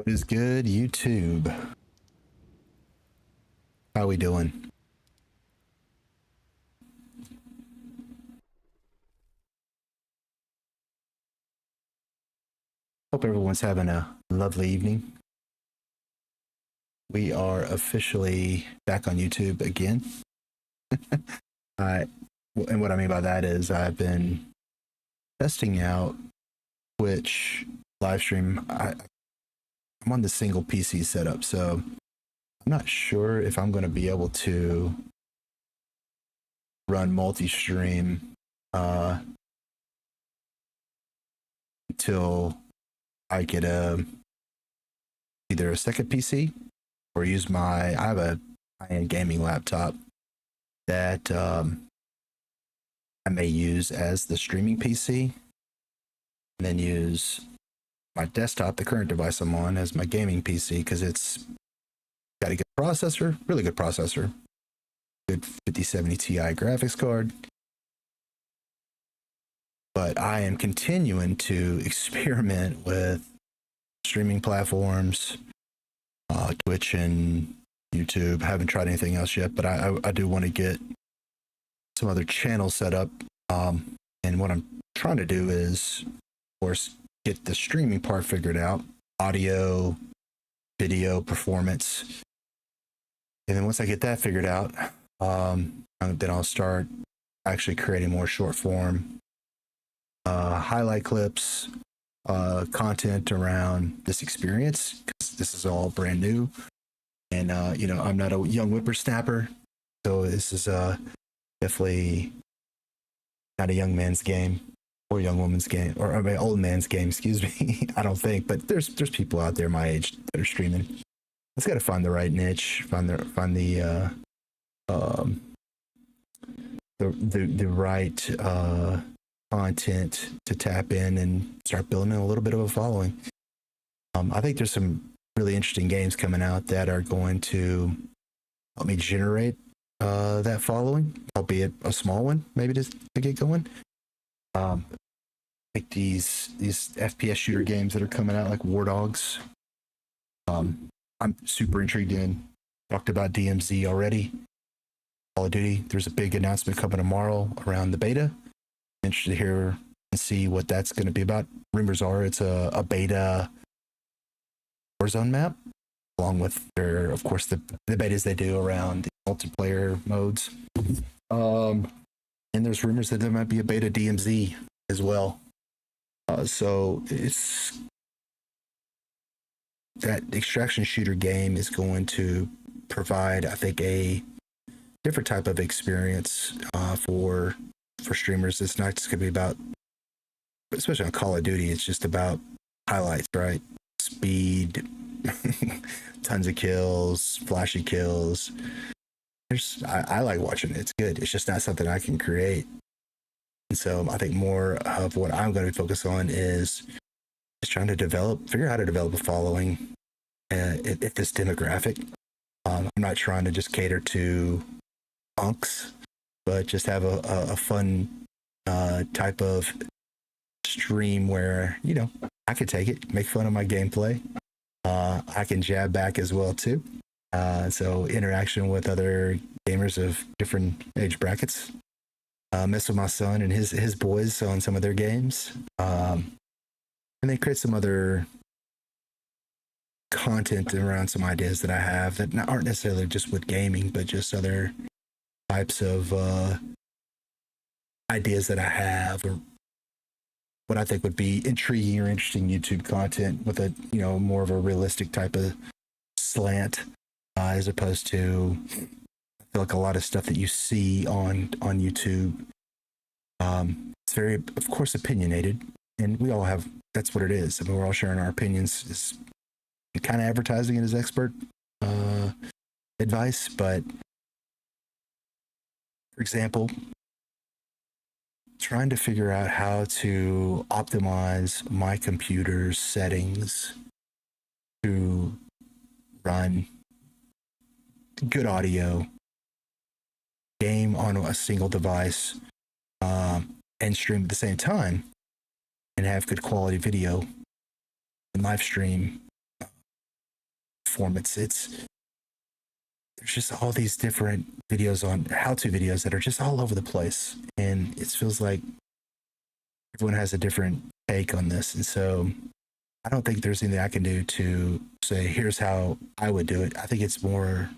What is good, YouTube? How we doing? Hope everyone's having a lovely evening. We are officially back on YouTube again. I, and what I mean by that is I've been testing out Twitch live stream. I'm on the single PC setup, so I'm not sure if I'm going to be able to run multi-stream until I get either a second PC or use I have a high-end gaming laptop that I may use as the streaming PC, and then use my desktop, the current device I'm on, as my gaming PC because it's got a good processor, really good processor, good 5070 Ti graphics card. But I am continuing to experiment with streaming platforms, Twitch and YouTube. I haven't tried anything else yet, but I do want to get some other channels set up. And what I'm trying to do is, of course, get the streaming part figured out, audio, video, performance. And then once I get that figured out, then I'll start actually creating more short form highlight clips, content around this experience, because this is all brand new. And, I'm not a young whippersnapper, so this is definitely not a young man's game or young woman's game, or I mean, old man's game, excuse me. I don't think, but there's people out there my age that are streaming. Let's got to find the right niche, find the right content to tap in and start building a little bit of a following. I think there's some really interesting games coming out that are going to help me generate that following, albeit a small one, maybe to get going. Like these FPS shooter games that are coming out, like War Dogs. I'm super intrigued in. Talked about DMZ already. Call of Duty. There's a big announcement coming tomorrow around the beta. Interested to hear and see what that's going to be about. Rumors are it's a beta Warzone map, along with of course, the betas they do around the multiplayer modes. And there's rumors that there might be a beta DMZ as well. So it's that extraction shooter game is going to provide, I think, a different type of experience for streamers. It's not just going to be about, especially on Call of Duty, it's just about highlights, right? Speed, tons of kills, flashy kills. I like watching it. It's good. It's just not something I can create. And so I think more of what I'm going to focus on is just trying to figure out how to develop a following at this demographic. I'm not trying to just cater to punks, but just have a fun type of stream where, I could take it, make fun of my gameplay. I can jab back as well too. So interaction with other gamers of different age brackets. Mess with my son and his boys on some of their games. And then create some other content around some ideas that I have that aren't necessarily just with gaming, but just other types of ideas that I have, or what I think would be intriguing or interesting YouTube content with a more of a realistic type of slant, as opposed to, I feel like a lot of stuff that you see on YouTube, it's very, of course, opinionated, and we all have, that's what it is. I mean, we're all sharing our opinions, is kind of advertising it as expert advice. But for example, trying to figure out how to optimize my computer's settings to run good audio, game on a single device, and stream at the same time, and have good quality video and live stream performance. There's just all these different videos on how-to videos that are just all over the place, and it feels like everyone has a different take on this. And so I don't think there's anything I can do to say, here's how I would do it. I think it's more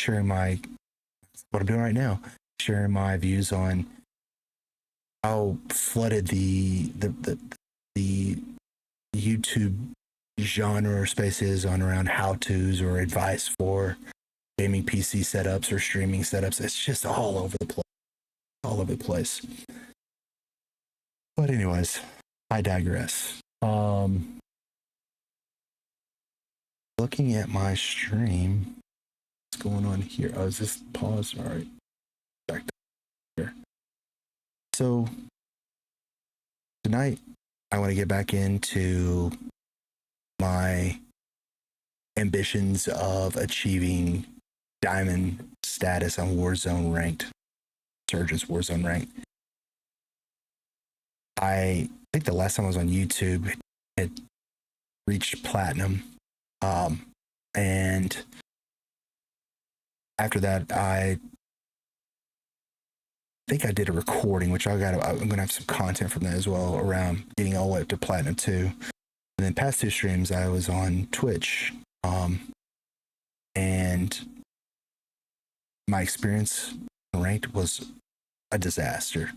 sharing what I'm doing right now, sharing my views on how flooded the YouTube genre or space is on around how-tos or advice for gaming PC setups or streaming setups. It's just all over the place. All over the place. But anyways, I digress. Looking at my stream, what's going on here? Oh, is this paused? All right. Back here. So tonight, I want to get back into my ambitions of achieving diamond status on Warzone ranked. Surge's Warzone ranked. I think the last time I was on YouTube, it reached platinum. And after that, I think I did a recording, which I'm gonna have some content from that as well around getting all the way up to platinum 2. And then past 2 streams, I was on Twitch. And my experience ranked was a disaster.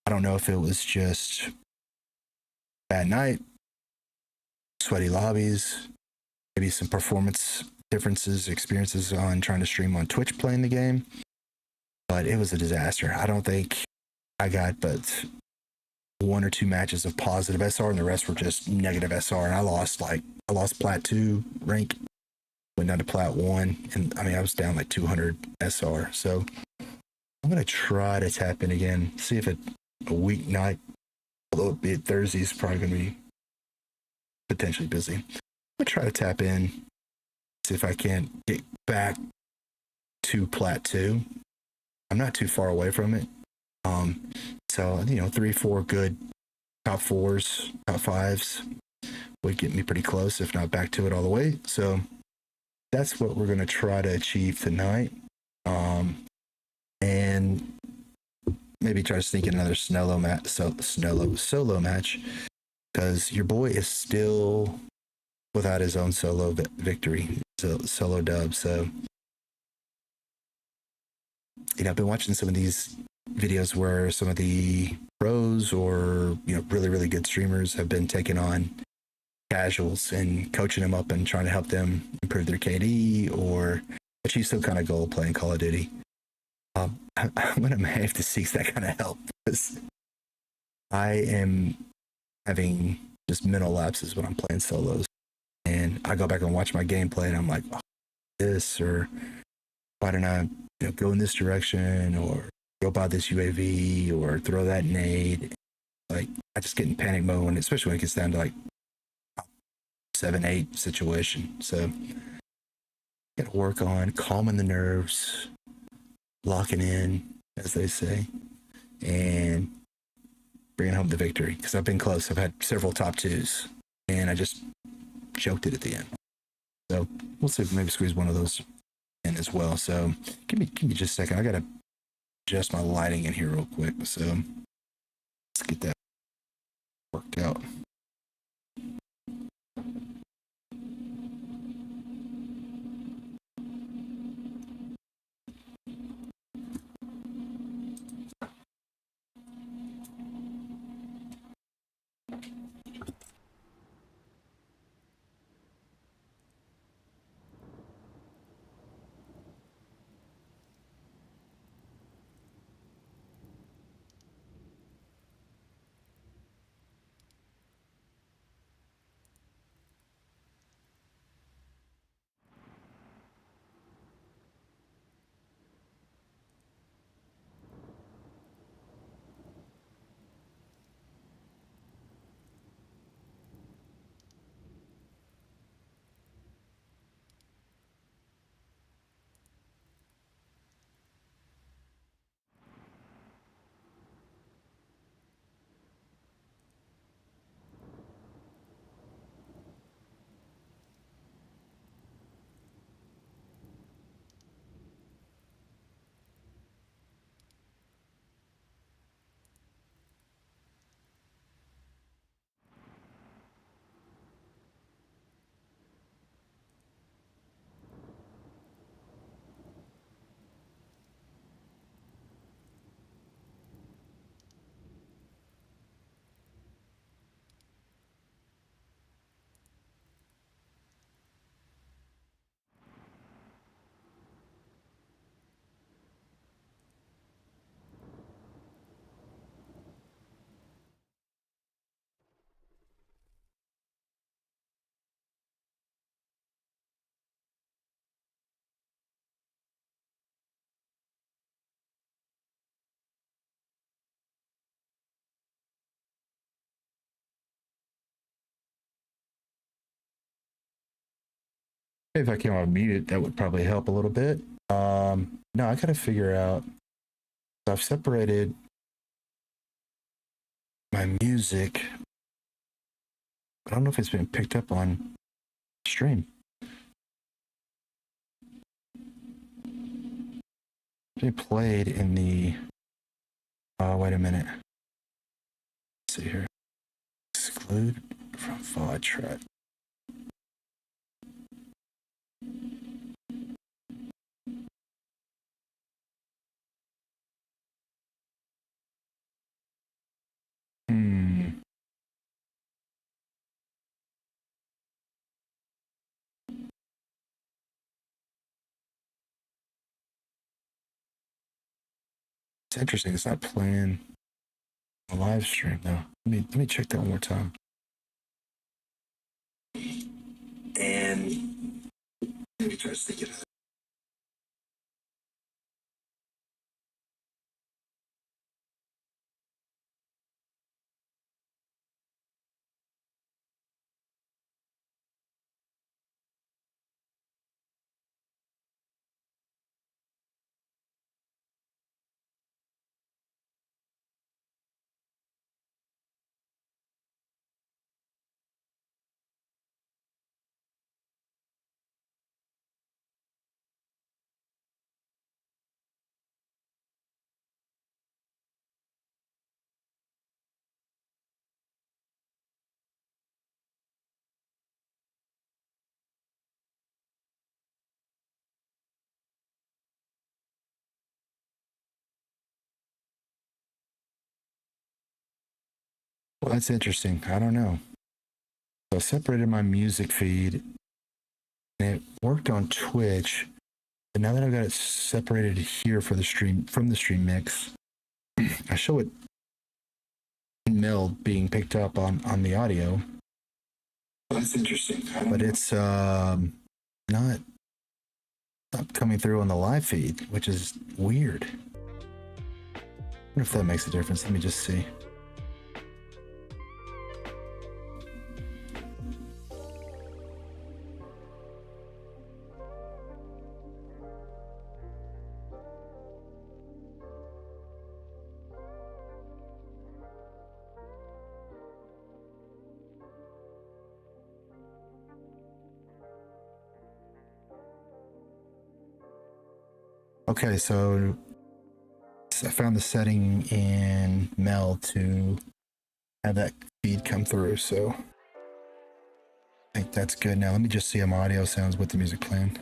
I don't know if it was just bad night, sweaty lobbies, maybe some performance differences, experiences on trying to stream on Twitch playing the game, but it was a disaster. I don't think I got but 1 or 2 matches of positive SR, and the rest were just negative SR. And I lost plat 2 rank, went down to plat 1, and I mean I was down like 200 SR. So I'm gonna try to tap in again, see if a weeknight, although it Thursday is probably gonna be potentially busy. I'm gonna try to tap in, see if I can't get back to plat 2. I'm not too far away from it. So 3-4 good top 4s, top 5s would get me pretty close, if not back to it all the way. So that's what we're gonna try to achieve tonight. And maybe try to sneak in another solo match, because your boy is still without his own solo victory, solo dub. So I've been watching some of these videos where some of the pros or really, really good streamers have been taking on casuals and coaching them up and trying to help them improve their KD or achieve some kind of goal playing Call of Duty. I'm gonna have to seek that kind of help, because I am having just mental lapses when I'm playing solos, and I go back and watch my gameplay and I'm like, oh, this, or why don't I go in this direction, or go by this UAV, or throw that nade. Like, I just get in panic mode, especially when it gets down to like 7-8 situation. So gotta work on calming the nerves, locking in, as they say, and bringing home the victory, because I've been close. I've had several top 2s, and I just choked it at the end. So we'll see if maybe squeeze one of those in as well. So give me just a second. I gotta adjust my lighting in here real quick. So let's get that worked out. If I came on mute, that would probably help a little bit. No, I gotta figure out. I've separated my music. I don't know if it's been picked up on stream. They played in the. Wait a minute. Let's see here. Exclude from VOD track. It's interesting. It's not playing a live stream though. Let me check that one more time. And maybe try to stick it. Well, that's interesting. I don't know. So I separated my music feed and it worked on Twitch. But now that I've got it separated here for the stream from the stream mix, I show it in meld being picked up on the audio. Well, that's interesting. But it's not coming through on the live feed, which is weird. I wonder if that makes a difference. Let me just see. Okay, so I found the setting in Mel to have that feed come through, so I think that's good. Now let me just see how my audio sounds with the music playing.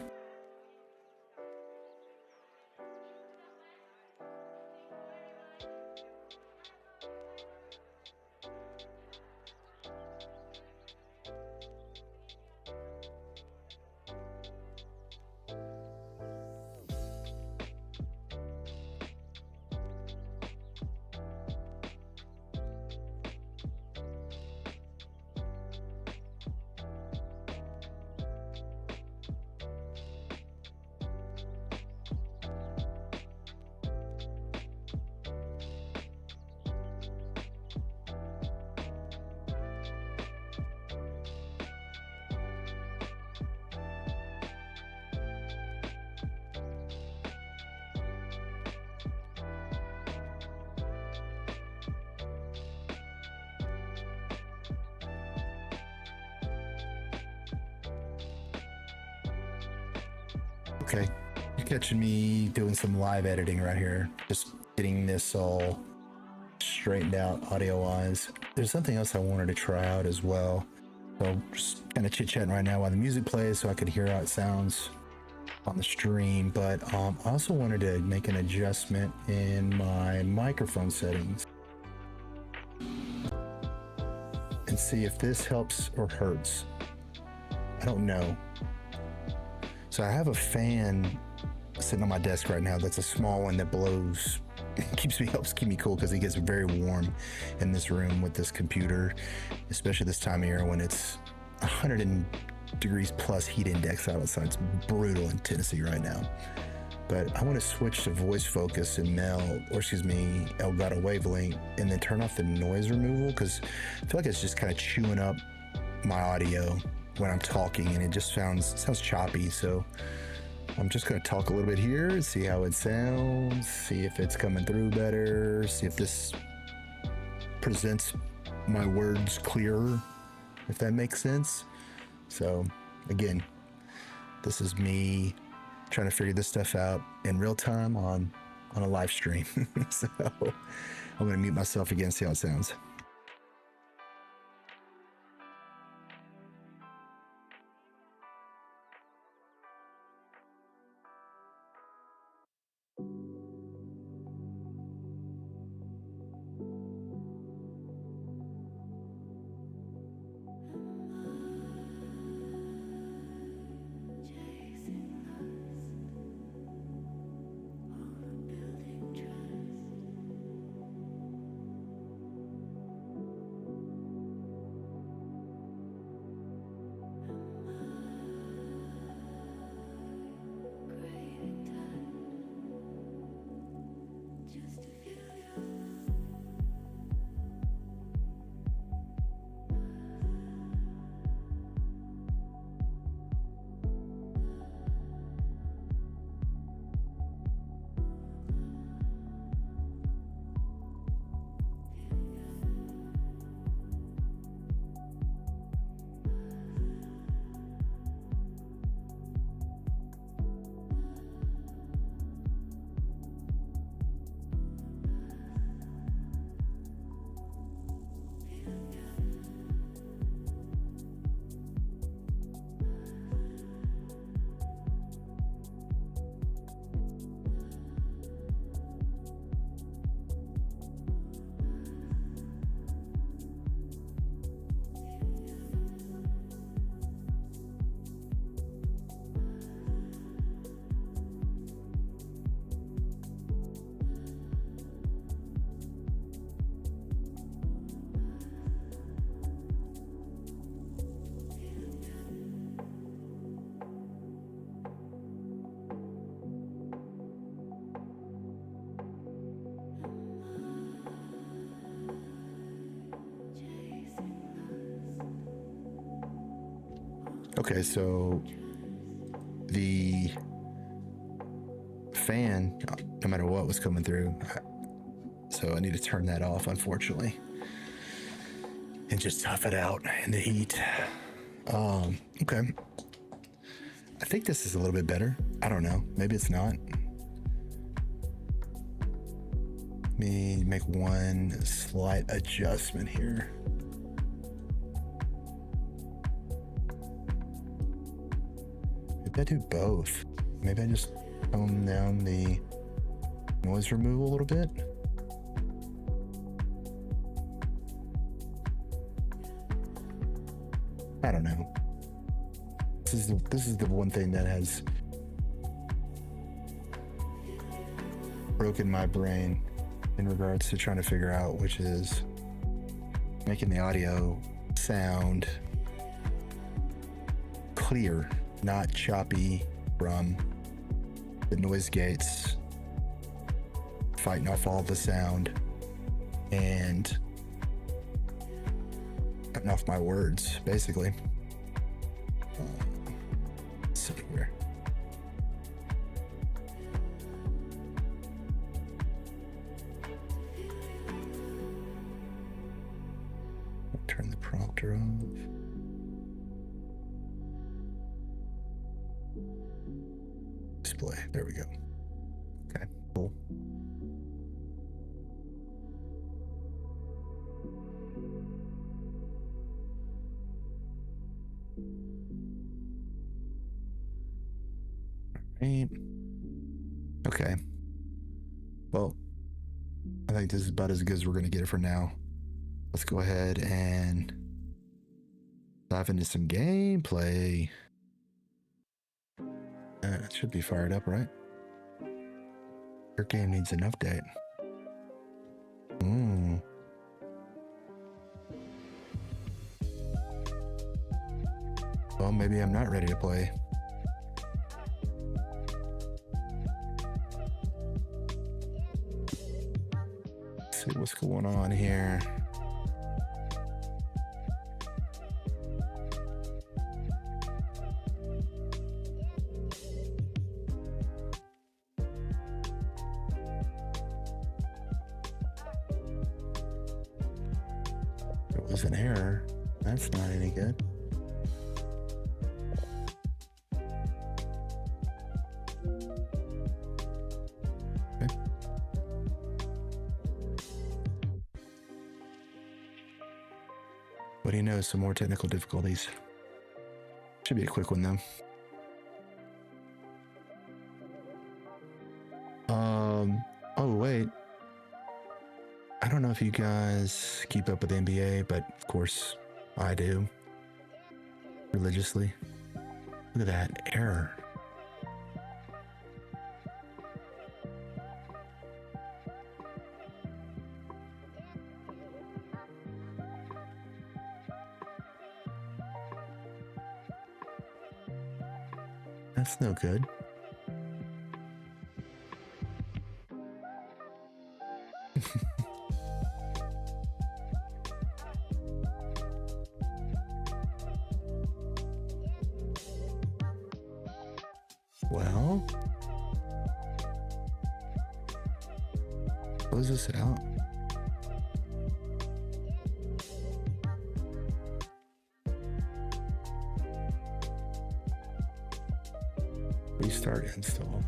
Okay, you're catching me doing some live editing right here, just getting this all straightened out audio-wise. There's something else I wanted to try out as well. So just kind of chit-chatting right now while the music plays so I could hear how it sounds on the stream. But I also wanted to make an adjustment in my microphone settings and see if this helps or hurts. I don't know. So I have a fan sitting on my desk right now that's a small one that blows, helps keep me cool because it gets very warm in this room with this computer, especially this time of year when it's 100 degrees plus heat index outside. It's brutal in Tennessee right now. But I want to switch to voice focus in Elgato Wavelength, and then turn off the noise removal because I feel like it's just kind of chewing up my audio when I'm talking, and it just sounds choppy. So I'm just going to talk a little bit here, see how it sounds, see if it's coming through better, see if this presents my words clearer, if that makes sense. So again, this is me trying to figure this stuff out in real time on a live stream. So I'm going to mute myself again, see how it sounds. Okay, so the fan, no matter what, was coming through. So I need to turn that off, unfortunately, and just tough it out in the heat. Okay. I think this is a little bit better. I don't know. Maybe it's not. Let me make one slight adjustment here. Maybe I do both. Maybe I just tone down the noise removal a little bit. I don't know. This is the one thing that has broken my brain in regards to trying to figure out, which is making the audio sound clear, not choppy from the noise gates fighting off all the sound and cutting off my words, basically. Let's see here. Turn the prompter off. Display. There we go. Okay, cool. Right. Okay. Well, I think this is about as good as we're going to get it for now. Let's go ahead and dive into some gameplay. It should be fired up, right? Your game needs an update. Well, maybe I'm not ready to play. Let's see what's going on here. That was an error. That's not any good. Okay. What do you know? Some more technical difficulties. Should be a quick one though. Oh wait. I don't know if you guys keep up with the NBA, but of course I do. Religiously. Look at that error. That's no good. Well, close this out. Restart install.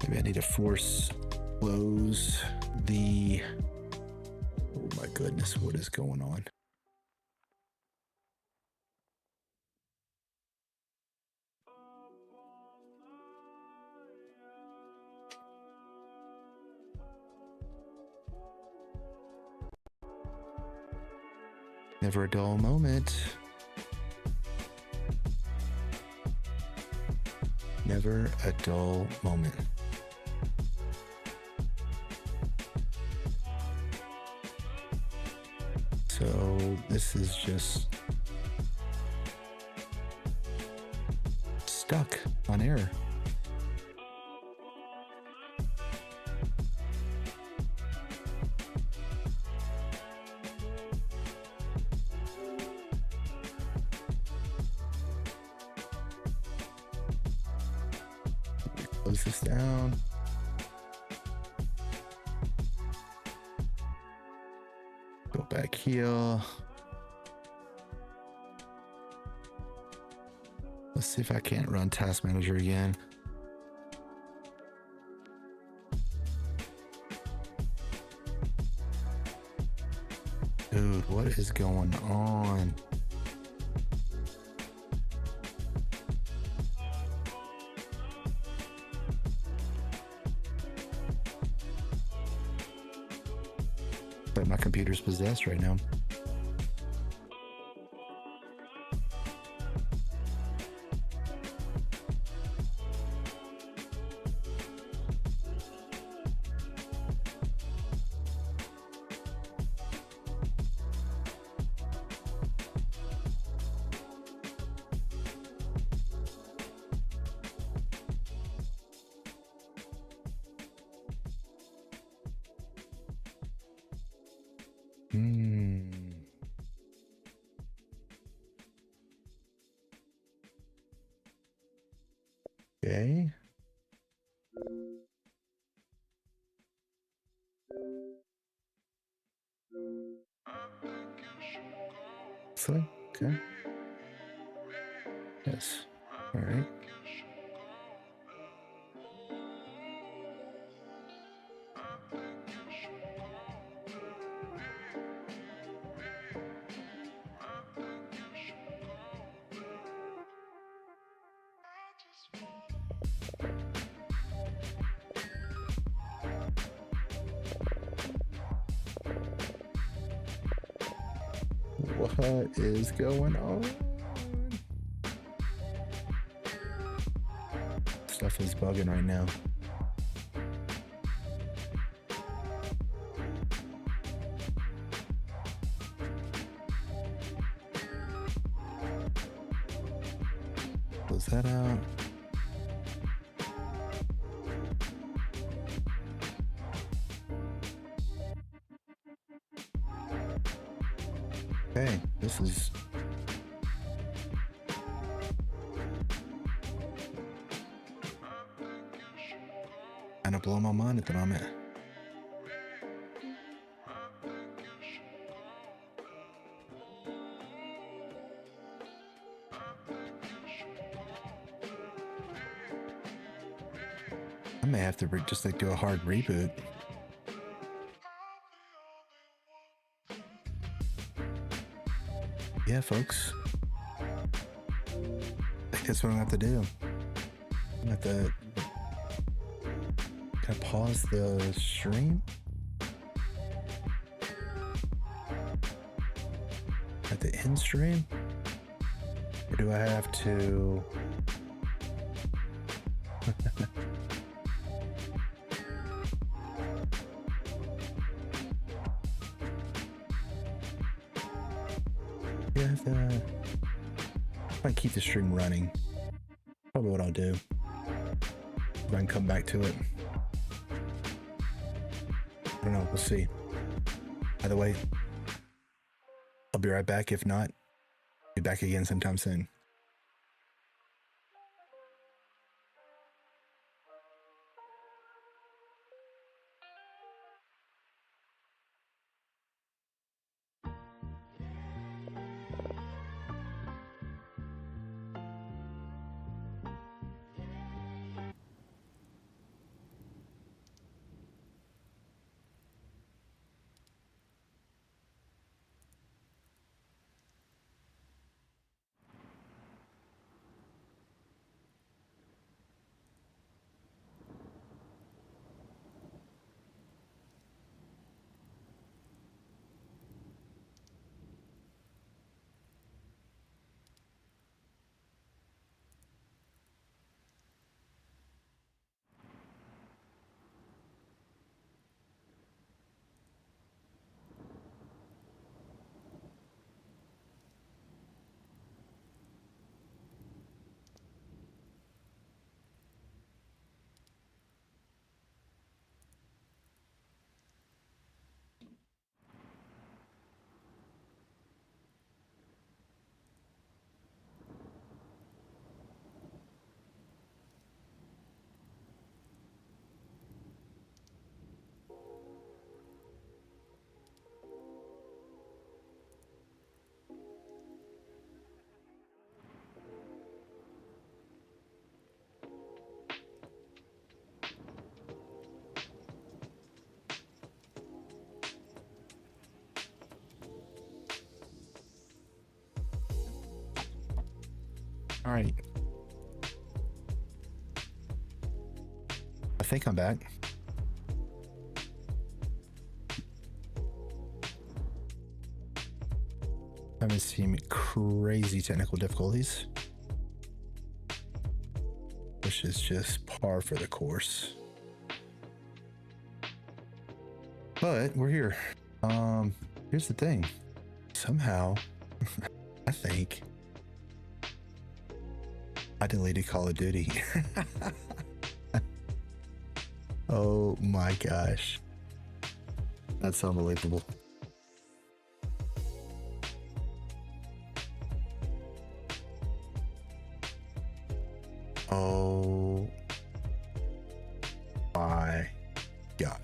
Maybe I need to force close the... Oh my goodness, what is going on? Never a dull moment. Never a dull moment. So this is just stuck on error. Close this down. Go back here. Let's see if I can't run Task Manager again. Dude, what is going on? But my computer's possessed right now. Okay. So, okay. Yes. All right. What is going on? Stuff is bugging right now. Close that out. Okay, this is... of blowing my mind at the moment. I may have to just like do a hard reboot. Yeah, folks. I think that's what I'm gonna have to do. I'm gonna have to. Can I pause the stream? At the end stream? Or do I have to? Yeah, if I keep the stream running, probably what I'll do. If I can come back to it. I don't know, we'll see. Either way, I'll be right back. If not, be back again sometime soon. All right. I think I'm back. Having some crazy technical difficulties, which is just par for the course. But we're here. Here's the thing. Somehow, I think I deleted Call of Duty. Oh my gosh. That's unbelievable. Oh my God.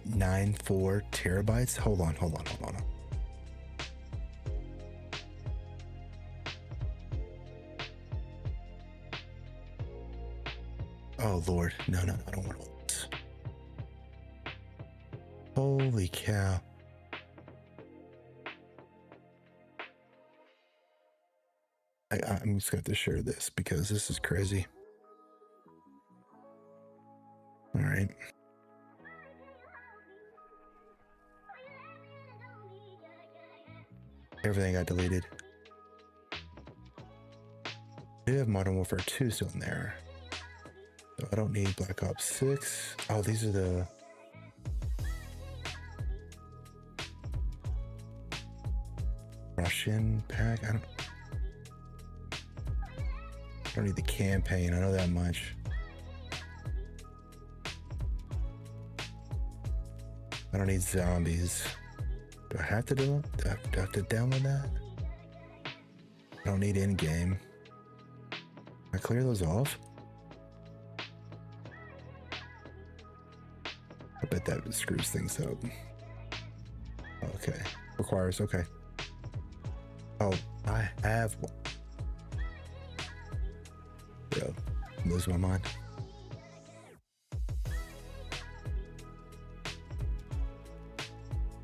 .94 terabytes. Hold on. Oh Lord, no, I don't want all this. Holy cow. I'm just gonna have to share this because this is crazy. All right. Everything got deleted. I do have Modern Warfare 2 still in there. So I don't need Black Ops 6. Oh, these are the... Russian pack? I don't need the campaign, I know that much. I don't need zombies. Do I have to do it? Do I have to download that? I don't need in-game. Can I clear those off? I bet that screws things up. Okay. Requires, okay. Oh, I have one. Bro, I'm losing my mind.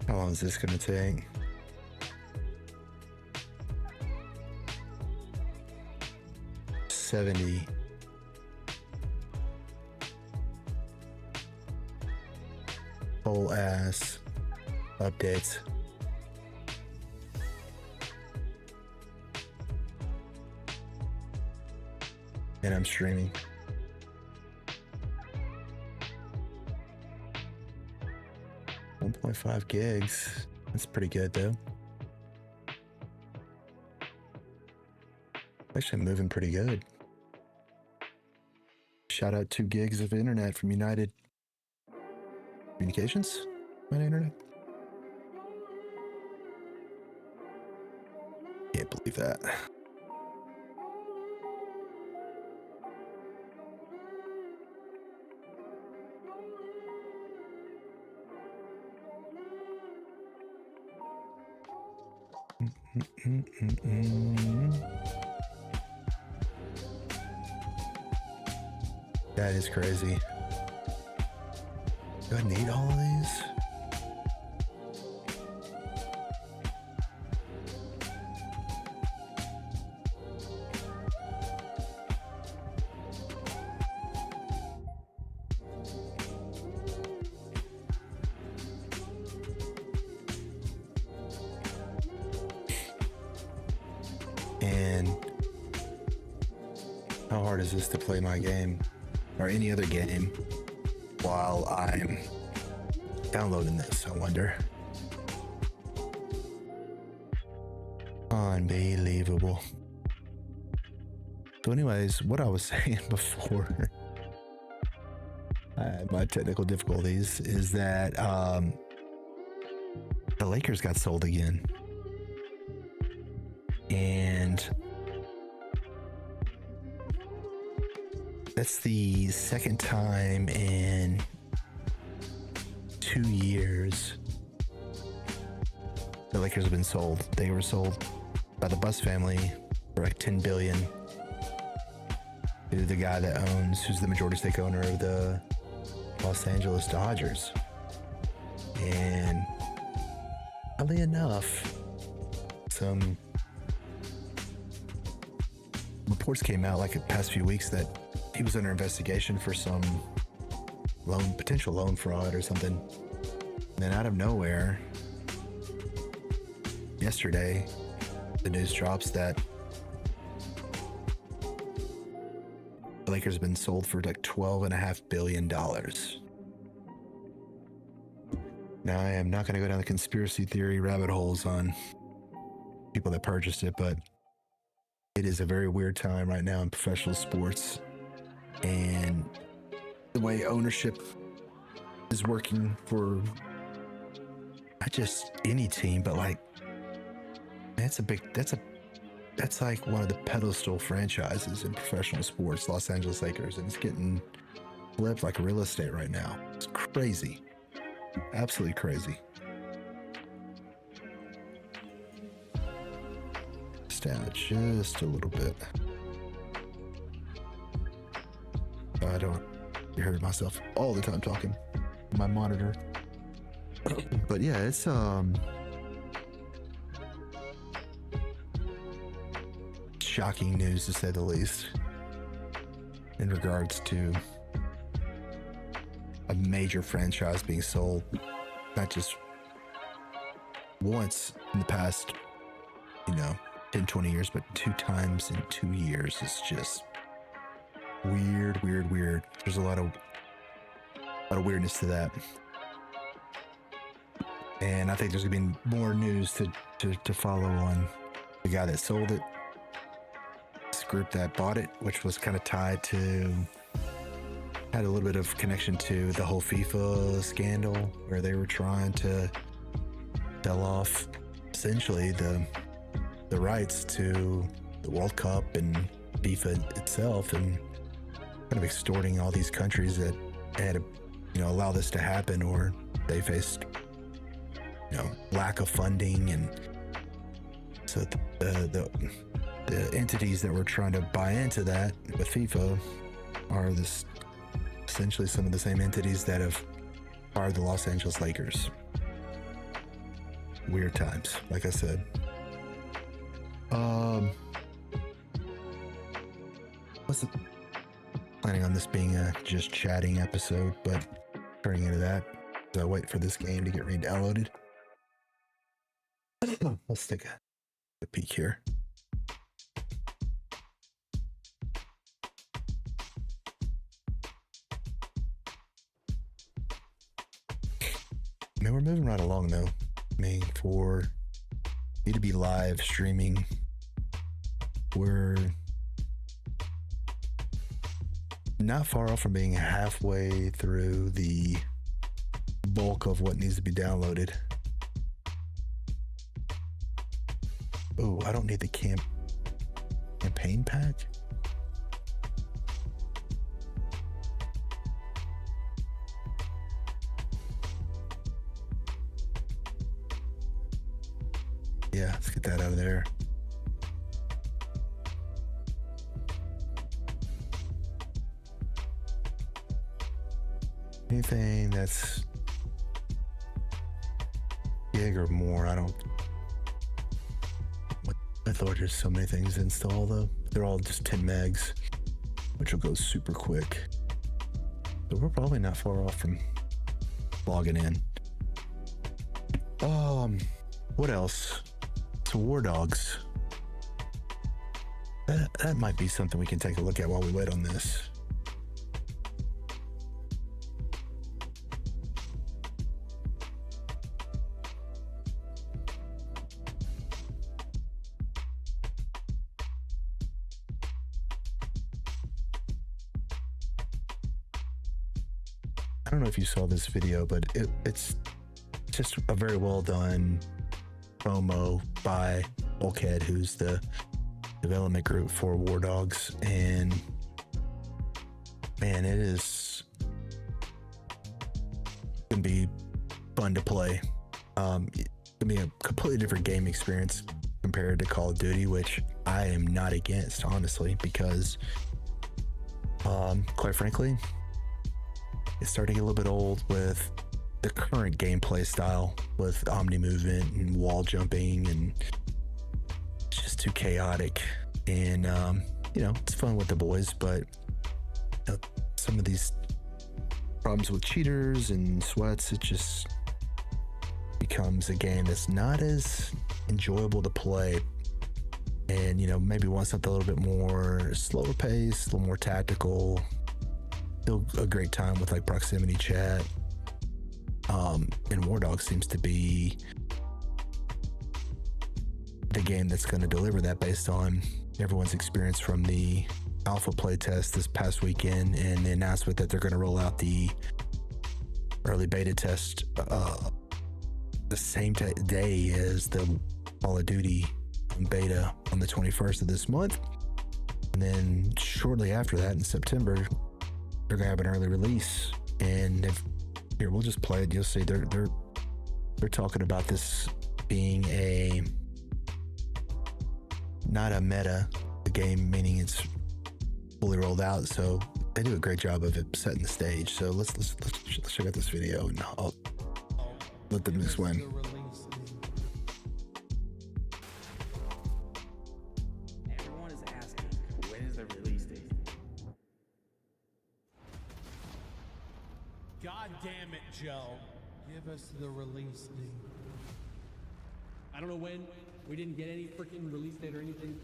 How long is this gonna take? $70. Whole ass updates. And I'm streaming. .5 gigs. That's pretty good though. Actually moving pretty good. Shout out 2 gigs of internet from United Communications. My internet. Can't believe that. That is crazy. Do I need all of these? And how hard is this to play my game or any other game while I'm downloading this, I wonder. Unbelievable. So anyways, what I was saying before my technical difficulties is that the Lakers got sold again. And that's the second time in 2 years the Lakers have been sold. They were sold by the Buss family for like $10 billion to the guy that who's the majority stake owner of the Los Angeles Dodgers. And oddly enough, some reports came out like the past few weeks that he was under investigation for some potential loan fraud or something. And then out of nowhere, yesterday, the news drops that the Lakers have been sold for like $12.5 billion. Now, I am not going to go down the conspiracy theory rabbit holes on people that purchased it, but it is a very weird time right now in professional sports. And the way ownership is working for not just any team, but like that's like one of the pedestal franchises in professional sports, Los Angeles Lakers, and it's getting flipped like real estate right now. It's crazy. Absolutely crazy. Stand it just a little bit. You heard myself all the time talking on my monitor. But yeah, it's shocking news to say the least in regards to a major franchise being sold, not just once in the past, 10, 20 years, but 2 times in 2 years. It's just weird. There's a lot of weirdness to that. And I think there's gonna be more news to follow on the guy that sold it, this group that bought it, which was kind of had a little bit of connection to the whole FIFA scandal, where they were trying to sell off essentially the rights to the World Cup and FIFA itself, and kind of extorting all these countries that had to, allow this to happen, or they faced, lack of funding. And so the entities that were trying to buy into that with FIFA are essentially some of the same entities that have hired the Los Angeles Lakers. Weird times, like I said. Wasn't planning on this being a just chatting episode, but turning into that as I wait for this game to get re-downloaded. Let's take a peek here. I mean, we're moving right along though. I mean, for me to be live streaming, we're not far off from being halfway through the bulk of what needs to be downloaded. Oh, I don't need the campaign pack. Yeah, let's get that out of there. Anything that's gig or more, I don't. With Lord, there's so many things to install though. They're all just 10 megs, which will go super quick. So we're probably not far off from logging in. What else? So War Dogs. That might be something we can take a look at while we wait on this. I don't know if you saw this video, but it's just a very well done promo by Bulkhead, who's the development group for War Dogs, and man, it is gonna be fun to play. It's gonna be a completely different game experience compared to Call of Duty, which I am not against, honestly, because quite frankly, it's starting to get a little bit old with the current gameplay style with omni movement and wall jumping, and it's just too chaotic. And it's fun with the boys, but some of these problems with cheaters and sweats, it just becomes a game that's not as enjoyable to play. And maybe want something a little bit more slower pace, a little more tactical. Still a great time with like proximity chat. And War Dog seems to be the game that's going to deliver that based on everyone's experience from the alpha playtest this past weekend and the announcement that they're going to roll out the early beta test the same day as the Call of Duty beta on the 21st of this month. And then shortly after that in September, they're going to have an early release. And here, we'll just play it. You'll see they're talking about this being not a meta, the game, meaning it's fully rolled out. So they do a great job of it setting the stage. So let's check out this video, and I'll let them explain. Everyone is asking, when is the release date? God damn it, Joe. Give us the release date. I don't know when. We didn't get any freaking release date or anything.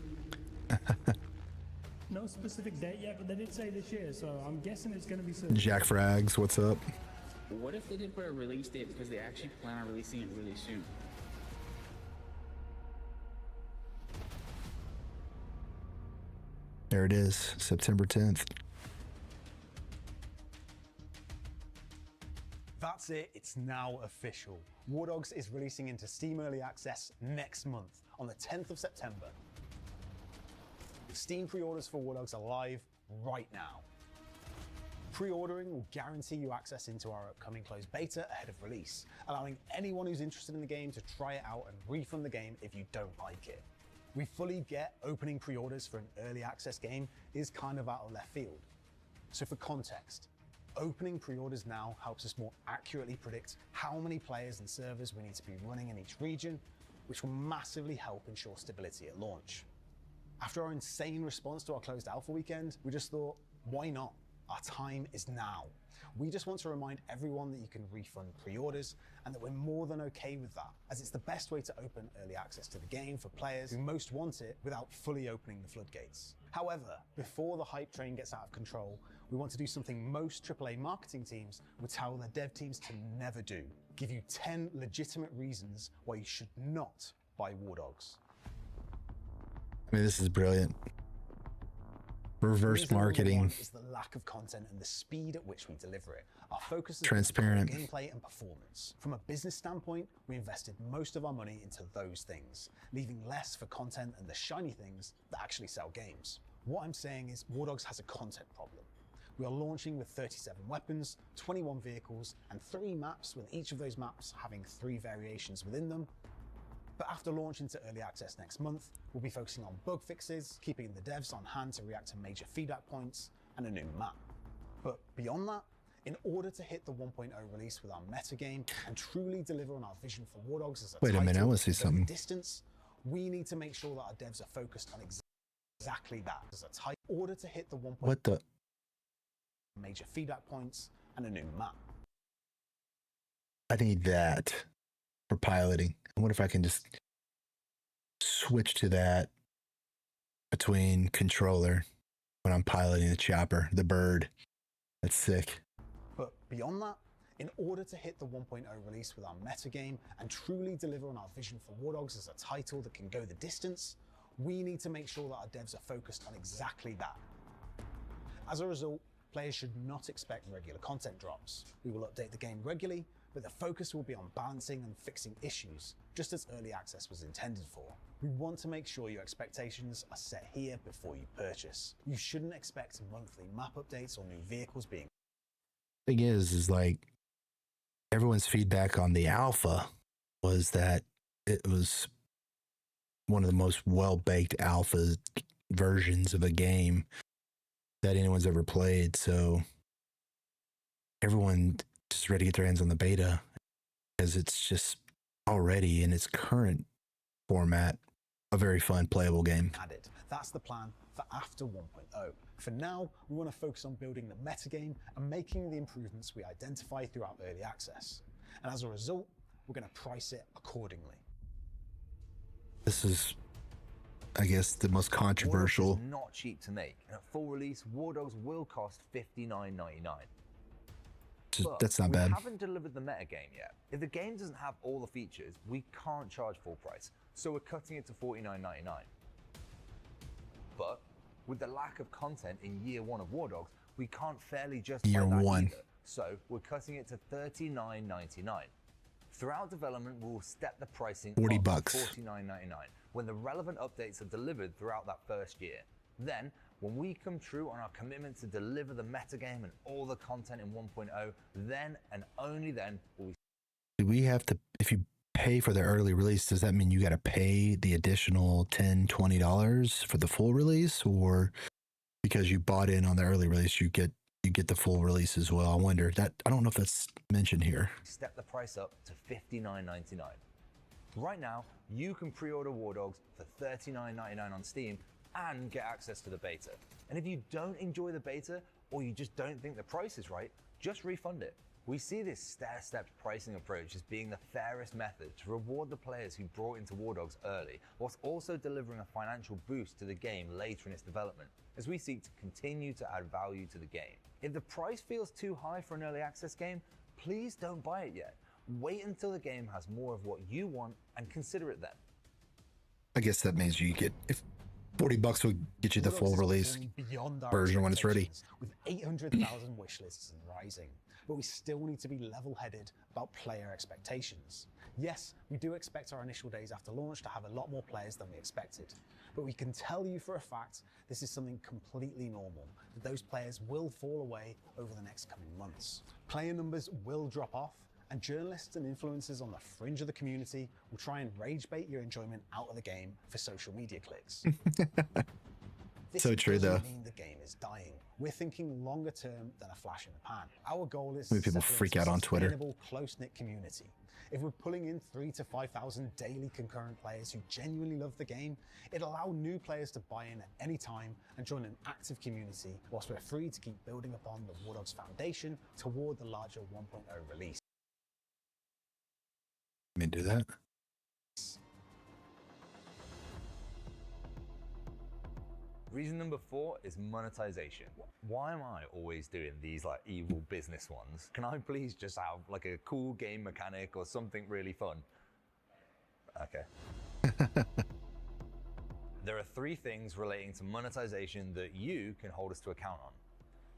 No specific date yet, but they did say this year, so I'm guessing it's going to be soon. Jack Frags, what's up? What if they did put a release date because they actually plan on releasing it really soon? There it is, September 10th. That That's it, it's now official. War Dogs is releasing into Steam Early Access next month, on the 10th of September. Steam pre-orders for War Dogs are live right now. Pre-ordering will guarantee you access into our upcoming closed beta ahead of release, allowing anyone who's interested in the game to try it out and refund the game if you don't like it. We fully get opening pre-orders for an early access game is kind of out of left field. So for context, opening pre-orders now helps us more accurately predict how many players and servers we need to be running in each region, which will massively help ensure stability at launch. After our insane response to our closed alpha weekend, we just thought, why not? Our time is now. We just want to remind everyone that you can refund pre-orders and that we're more than okay with that, as it's the best way to open early access to the game for players who most want it without fully opening the floodgates. However, before the hype train gets out of control, we want to do something most AAA marketing teams would tell their dev teams to never do. Give you 10 legitimate reasons why you should not buy War Dogs. I mean, this is brilliant. Reverse Reason number marketing. one is the lack of content and the speed at which we deliver it. Our focus is Transparent. on gameplay and performance. From a business standpoint, we invested most of our money into those things, leaving less for content and the shiny things that actually sell games. What I'm saying is War Dogs has a content problem. We are launching with 37 weapons, 21 vehicles, and 3 maps, with each of those maps having 3 variations within them. But after launch into early access next month, we'll be focusing on bug fixes, keeping the devs on hand to react to major feedback points, and a new map. But beyond that, in order to hit the 1.0 release with our metagame and truly deliver on our vision for War Dogs as a Wait a minute, I title wanna see that goes the something. distance, we need to make sure that our devs are focused on exactly that. As a title, in order to hit the 1.0 What the? major feedback points and a new map. I need that for piloting. I wonder if I can just switch to that between controller when I'm piloting the chopper, the bird. That's sick. But beyond that, in order to hit the 1.0 release with our metagame and truly deliver on our vision for War Dogs as a title that can go the distance, we need to make sure that our devs are focused on exactly that. As a result, players should not expect regular content drops. We will update the game regularly, but the focus will be on balancing and fixing issues, just as early access was intended for. We want to make sure your expectations are set here before you purchase. You shouldn't expect monthly map updates or new vehicles being Thing is like everyone's feedback on the alpha was that it was one of the most well-baked alpha versions of a game that anyone's ever played. So everyone just ready to get their hands on the beta because it's just already in its current format a very fun playable game. added. That's the plan for after 1.0. For now, we want to focus on building the metagame and making the improvements we identify throughout early access. And as a result, we're going to price it accordingly. This is, I guess, the most controversial. War Dogs is not cheap to make, and at full release, War Dogs will cost $59.99. But That's not bad. We haven't delivered the metagame yet. If the game doesn't have all the features, we can't charge full price, so we're cutting it to $49.99. But with the lack of content in year 1 of War Dogs, we can't fairly justify Year that one. either. So we're cutting it to $39.99. Throughout development, we'll step the pricing $40 up bucks. to $49.99 when the relevant updates are delivered throughout that first year. Then, when we come true on our commitment to deliver the metagame and all the content in 1.0, then and only then will we Do we have to, if you pay for the early release, does that mean you got to pay the additional $10, $20 for the full release? Or because you bought in on the early release, you get the full release as well? I wonder that, I don't know if that's mentioned here. step the price up to $59.99. Right now, you can pre-order War Dogs for $39.99 on Steam and get access to the beta. And if you don't enjoy the beta, or you just don't think the price is right, just refund it. We see this stair-stepped pricing approach as being the fairest method to reward the players who brought into War Dogs early, whilst also delivering a financial boost to the game later in its development, as we seek to continue to add value to the game. If the price feels too high for an early access game, please don't buy it yet. Wait until the game has more of what you want and consider it then. I guess that means you get, if $40 would get you the War Dogs full is release performing beyond our version when it's ready. expectations, with 800,000 wish lists and rising. but we still need to be level-headed about player expectations. Yes, we do expect our initial days after launch to have a lot more players than we expected, but we can tell you for a fact this is something completely normal, that those players will fall away over the next coming months. Player numbers will drop off, and journalists and influencers on the fringe of the community will try and rage bait your enjoyment out of the game for social media clicks. This So true, doesn't though. mean the game is dying. We're thinking longer term than a flash in the pan. Our goal is Many to people settle freak into out on Twitter. a sustainable, close-knit community. If we're pulling in 3,000 to 5,000 daily concurrent players who genuinely love the game, it'll allow new players to buy in at any time and join an active community, whilst we're free to keep building upon the War Dogs foundation toward the larger 1.0 release. Let me do that. Reason number 4 is monetization. Why am I always doing these like evil business ones? Can I please just have like a cool game mechanic or something really fun? Okay. There are 3 things relating to monetization that you can hold us to account on.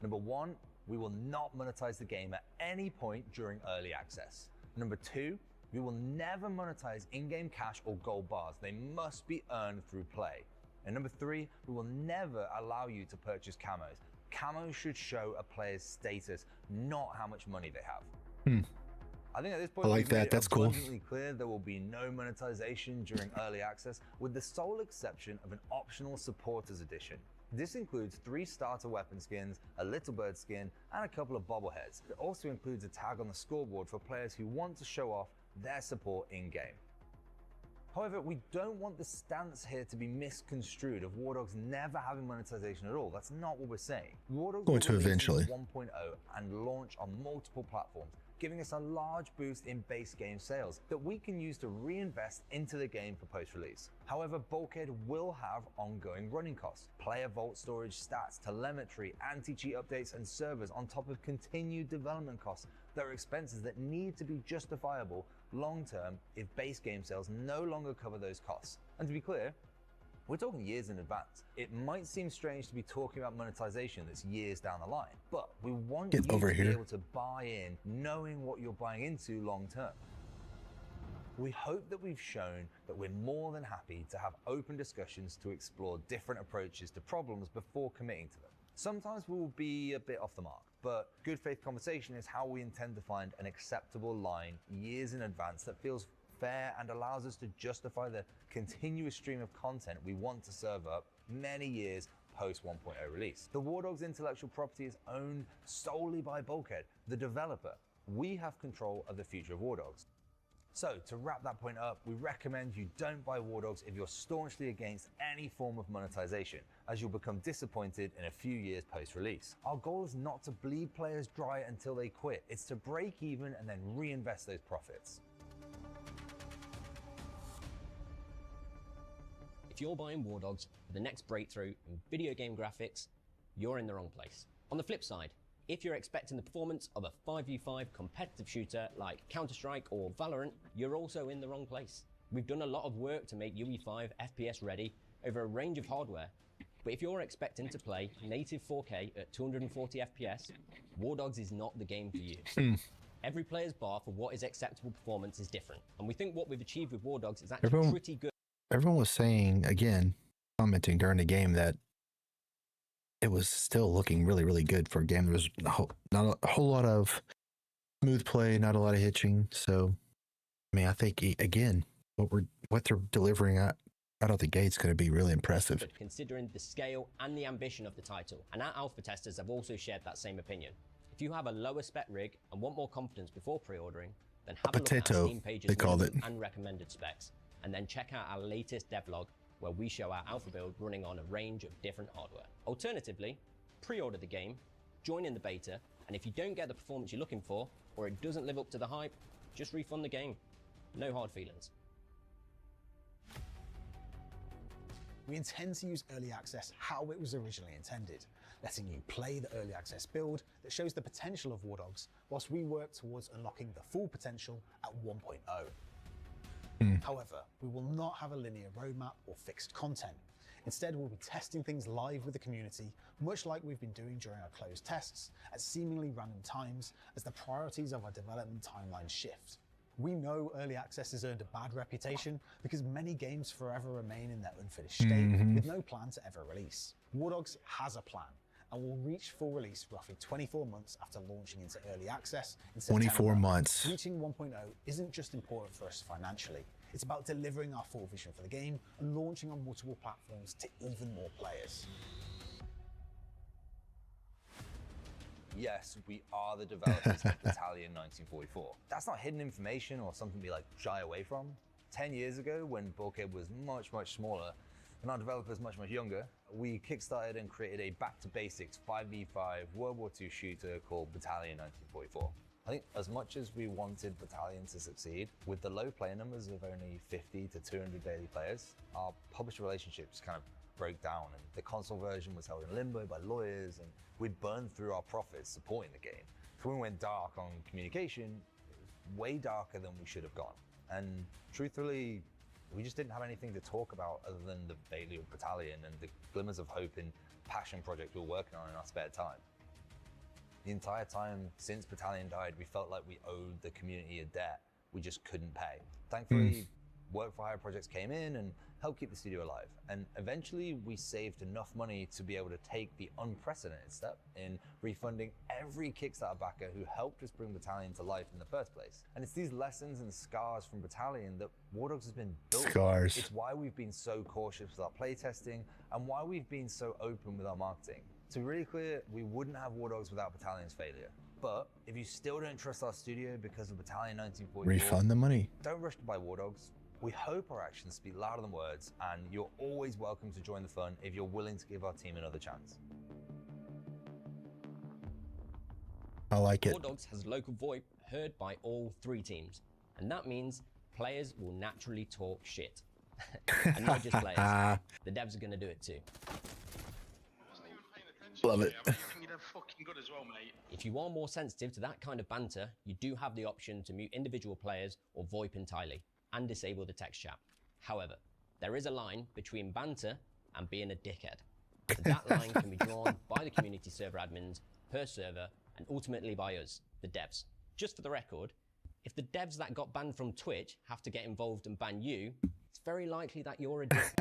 Number 1, we will not monetize the game at any point during early access. Number 2, we will never monetize in-game cash or gold bars. They must be earned through play. And number 3, we will never allow you to purchase camos. Camos should show a player's status, not how much money they have. I think at this point, I like we've made that. it That's cool. abundantly clear there will be no monetization during early access, with the sole exception of an optional supporters edition. This includes 3 starter weapon skins, a Little Bird skin, and a couple of bobbleheads. It also includes a tag on the scoreboard for players who want to show off their support in-game. However, we don't want the stance here to be misconstrued of War Dogs never having monetization at all. That's not what we're saying. War Dogs Going to will release eventually. in 1.0 and launch on multiple platforms, giving us a large boost in base game sales that we can use to reinvest into the game for post-release. However, Bulkhead will have ongoing running costs, player vault storage, stats, telemetry, anti-cheat updates, and servers, on top of continued development costs that are expenses that need to be justifiable long-term if base game sales no longer cover those costs. And to be clear, we're talking years in advance. It might seem strange to be talking about monetization that's years down the line, but we want Get you over to here. be able to buy in knowing what you're buying into long term. We hope that we've shown that we're more than happy to have open discussions to explore different approaches to problems before committing to them. Sometimes we will be a bit off the mark, but good faith conversation is how we intend to find an acceptable line years in advance that feels fair and allows us to justify the continuous stream of content we want to serve up many years post 1.0 release. The War Dogs intellectual property is owned solely by Bulkhead, the developer. We have control of the future of War Dogs. So to wrap that point up, we recommend you don't buy War Dogs if you're staunchly against any form of monetization, as you'll become disappointed in a few years post-release. Our goal is not to bleed players dry until they quit. It's to break even and then reinvest those profits. If you're buying War Dogs for the next breakthrough in video game graphics, you're in the wrong place. On the flip side, if you're expecting the performance of a 5v5 competitive shooter like Counter-Strike or Valorant, you're also in the wrong place. We've done a lot of work to make UE5 FPS ready over a range of hardware, but if you're expecting to play native 4K at 240 FPS, War Dogs is not the game for you. Every player's bar for what is acceptable performance is different, and we think what we've achieved with War Dogs is actually Everyone- pretty good. Everyone was saying, again, commenting during the game, that it was still looking really, really good for a game. There was not a whole lot of smooth play, not a lot of hitching. So, I mean, I think, again, what they're delivering out of the gate is going to be really impressive. But considering the scale and the ambition of the title, and our alpha testers have also shared that same opinion. If you have a lower spec rig and want more confidence before pre-ordering, then have a look at our potato, Steam page's they called minimum it. and recommended specs, and then check out our latest devlog where we show our alpha build running on a range of different hardware. Alternatively, pre-order the game, join in the beta, and if you don't get the performance you're looking for, or it doesn't live up to the hype, just refund the game. No hard feelings. We intend to use early access how it was originally intended, letting you play the early access build that shows the potential of War Dogs, whilst we work towards unlocking the full potential at 1.0. However, we will not have a linear roadmap or fixed content. Instead, we'll be testing things live with the community, much like we've been doing during our closed tests, at seemingly random times as the priorities of our development timeline shift. We know early access has earned a bad reputation because many games forever remain in their unfinished state with no plan to ever release. War Dogs has a plan and will reach full release roughly 24 months after launching into early access in September. 24 months. Reaching 1.0 isn't just important for us financially, it's about delivering our full vision for the game and launching on multiple platforms to even more players. Yes, we are the developers of Battalion 1944. That's not hidden information or something we like shy away from. 10 years ago, when Bulkhead was much, much smaller and our developers much, much younger, we kickstarted and created a back-to-basics 5v5 World War II shooter called Battalion 1944. I think as much as we wanted Battalion to succeed, with the low player numbers of only 50 to 200 daily players, our publisher relationships kind of broke down, and the console version was held in limbo by lawyers, and we'd burned through our profits supporting the game. So when we went dark on communication, it was way darker than we should have gone. And truthfully, we just didn't have anything to talk about other than the failure of Battalion and the glimmers of hope and passion project we were working on in our spare time. The entire time since Battalion died, we felt like we owed the community a debt we just couldn't pay. Thankfully, work for hire projects came in and helped keep the studio alive. And eventually we saved enough money to be able to take the unprecedented step in refunding every Kickstarter backer who helped us bring Battalion to life in the first place. And it's these lessons and scars from Battalion that War Dogs has been built on. Scars. It's why we've been so cautious with our playtesting and why we've been so open with our marketing. To be really clear, we wouldn't have War Dogs without Battalion's failure. But if you still don't trust our studio because of Battalion 1944, Refund the money. don't rush to buy War Dogs. We hope our actions speak louder than words, and you're always welcome to join the fun if you're willing to give our team another chance. I like it. War Dogs has local VoIP heard by all 3 teams, and that means players will naturally talk shit. And not just players, the devs are going to do it too. Love it. I think you're fucking good as well, mate. If you are more sensitive to that kind of banter, you do have the option to mute individual players or VoIP entirely, and disable the text chat. However, there is a line between banter and being a dickhead. And that line can be drawn by the community server admins per server and ultimately by us, the devs. Just for the record, if the devs that got banned from Twitch have to get involved and ban you, it's very likely that you're a dick.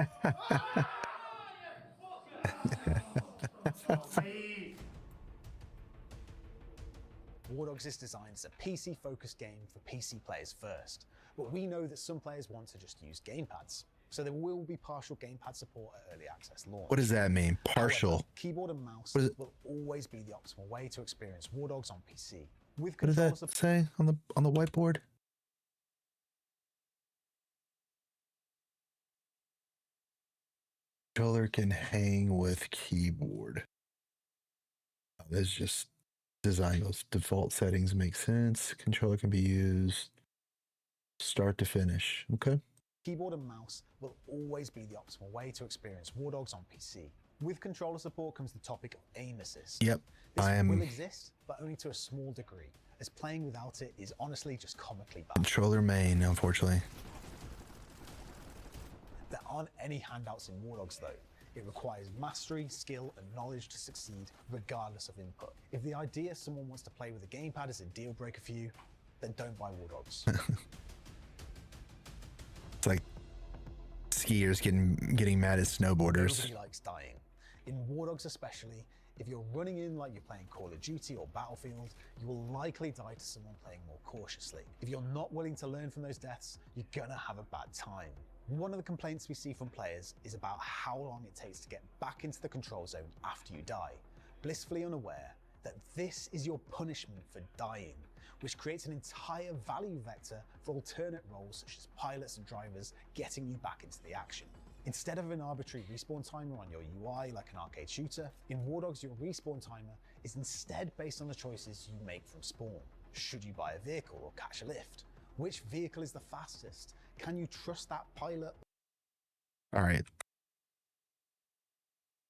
War Dogs is designed as a PC-focused game for PC players first, but we know that some players want to just use gamepads, so there will be partial gamepad support at early access launch. What does that mean? Partial. However, keyboard and mouse What is it? will always be the optimal way to experience War Dogs on PC. With What does controller that support, say on the whiteboard? Controller can hang with keyboard. Oh, that's just design. Those default settings make sense. Controller can be used start to finish. Okay. keyboard and mouse will always be the optimal way to experience War Dogs on PC. With controller support comes the topic of aim assist. Yep. This I am will exist, but only to a small degree, as playing without it is honestly just comically bad. controller main, unfortunately. There aren't any handouts in War Dogs though. It requires mastery, skill, and knowledge to succeed, regardless of input. If the idea someone wants to play with a gamepad is a deal breaker for you, then don't buy War Dogs. It's like skiers getting mad at snowboarders. Nobody likes dying. In War Dogs especially, if you're running in like you're playing Call of Duty or Battlefield, you will likely die to someone playing more cautiously. If you're not willing to learn from those deaths, you're gonna have a bad time. One of the complaints we see from players is about how long it takes to get back into the control zone after you die, blissfully unaware that this is your punishment for dying, which creates an entire value vector for alternate roles such as pilots and drivers getting you back into the action. Instead of an arbitrary respawn timer on your UI like an arcade shooter, in War Dogs your respawn timer is instead based on the choices you make from spawn. Should you buy a vehicle or catch a lift? Which vehicle is the fastest? Can you trust that pilot? All right.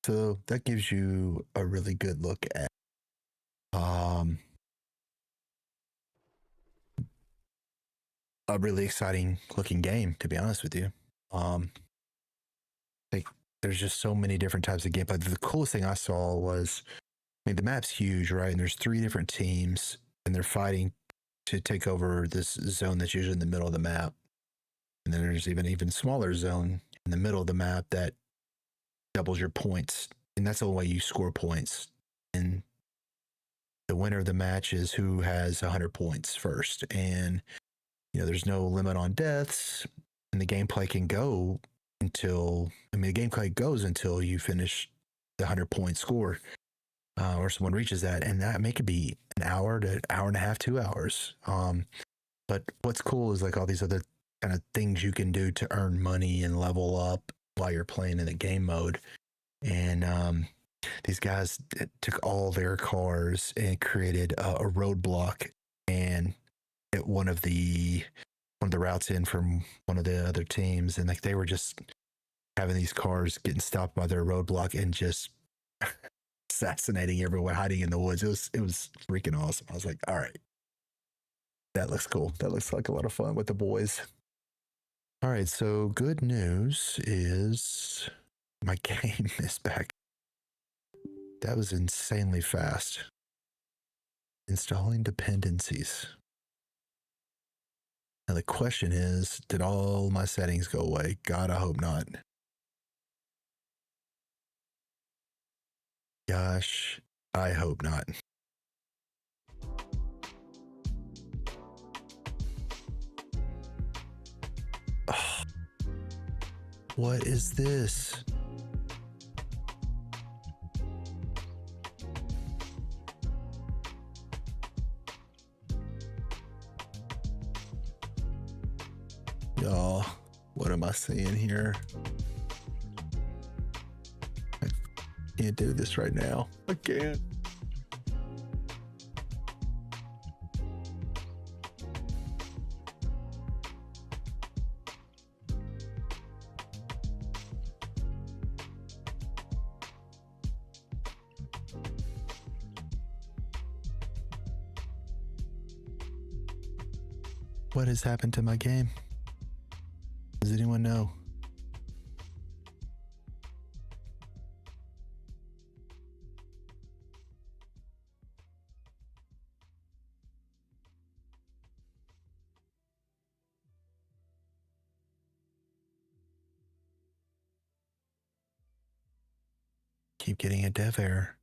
So that gives you a really good look at a really exciting looking game, to be honest with you. I think there's just so many different types of gameplay. The coolest thing I saw was, I mean, the map's huge, right? And there's 3 different teams, and they're fighting to take over this zone that's usually in the middle of the map. And then there's even smaller zone in the middle of the map that doubles your points, and that's the only way you score points. And the winner of the match is who has 100 points first. And there's no limit on deaths, and the gameplay can go until the gameplay goes until you finish the 100-point score, or someone reaches that, and that could be an hour to hour and a half, 2 hours. But what's cool is like all these other kind of things you can do to earn money and level up while you're playing in the game mode. And these guys took all their cars and created a roadblock, and at one of the routes in from one of the other teams, and like they were just having these cars getting stopped by their roadblock and just assassinating everyone hiding in the woods. It was freaking awesome. I was like, all right, that looks cool. That looks like a lot of fun with the boys. All right, so good news is my game is back. That was insanely fast. Installing dependencies. Now the question is, did all my settings go away? God, I hope not. Gosh, I hope not. Oh, what is this? Y'all, what am I seeing here? I can't do this right now. I can't. What has happened to my game? Does anyone know? Keep getting a dev error.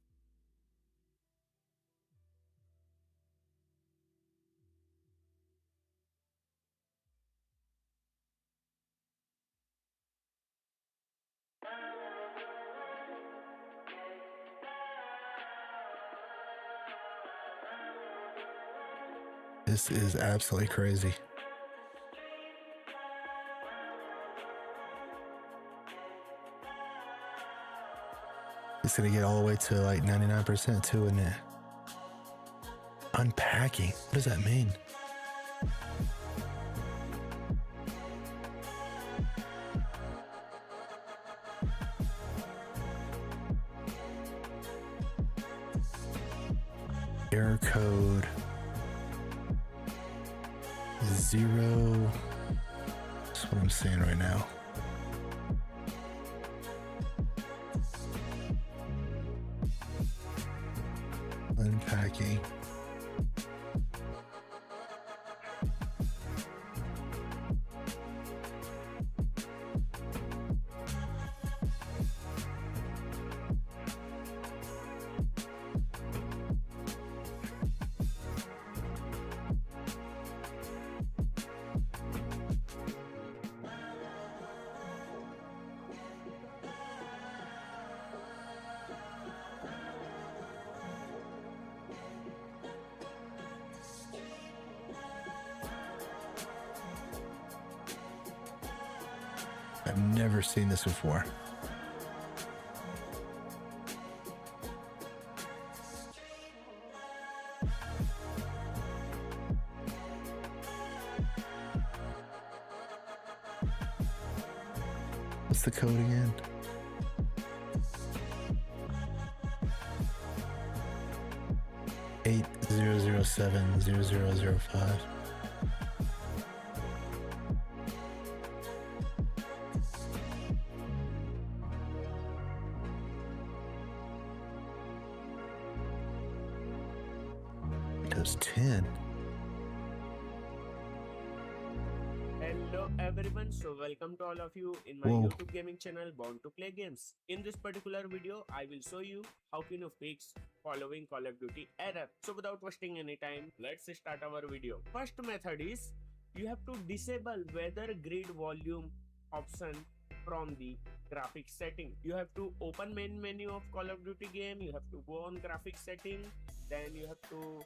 This is absolutely crazy. It's gonna get all the way to like 99% too, isn't it? Unpacking. What does that mean? Error code 0. That's what I'm seeing right now. Unpacking. I've never seen this before. What's the code again? Eight 0070005. Windows 10. Hello everyone, so welcome to all of you in my Whoa. YouTube gaming channel Born to Play Games. In this particular video, I will show you how can you fix following Call of Duty error. So without wasting any time, let's start our video. First method is you have to disable weather grid volume option from the graphics setting. You have to open main menu of Call of Duty game, you have to go on graphics setting, then you have to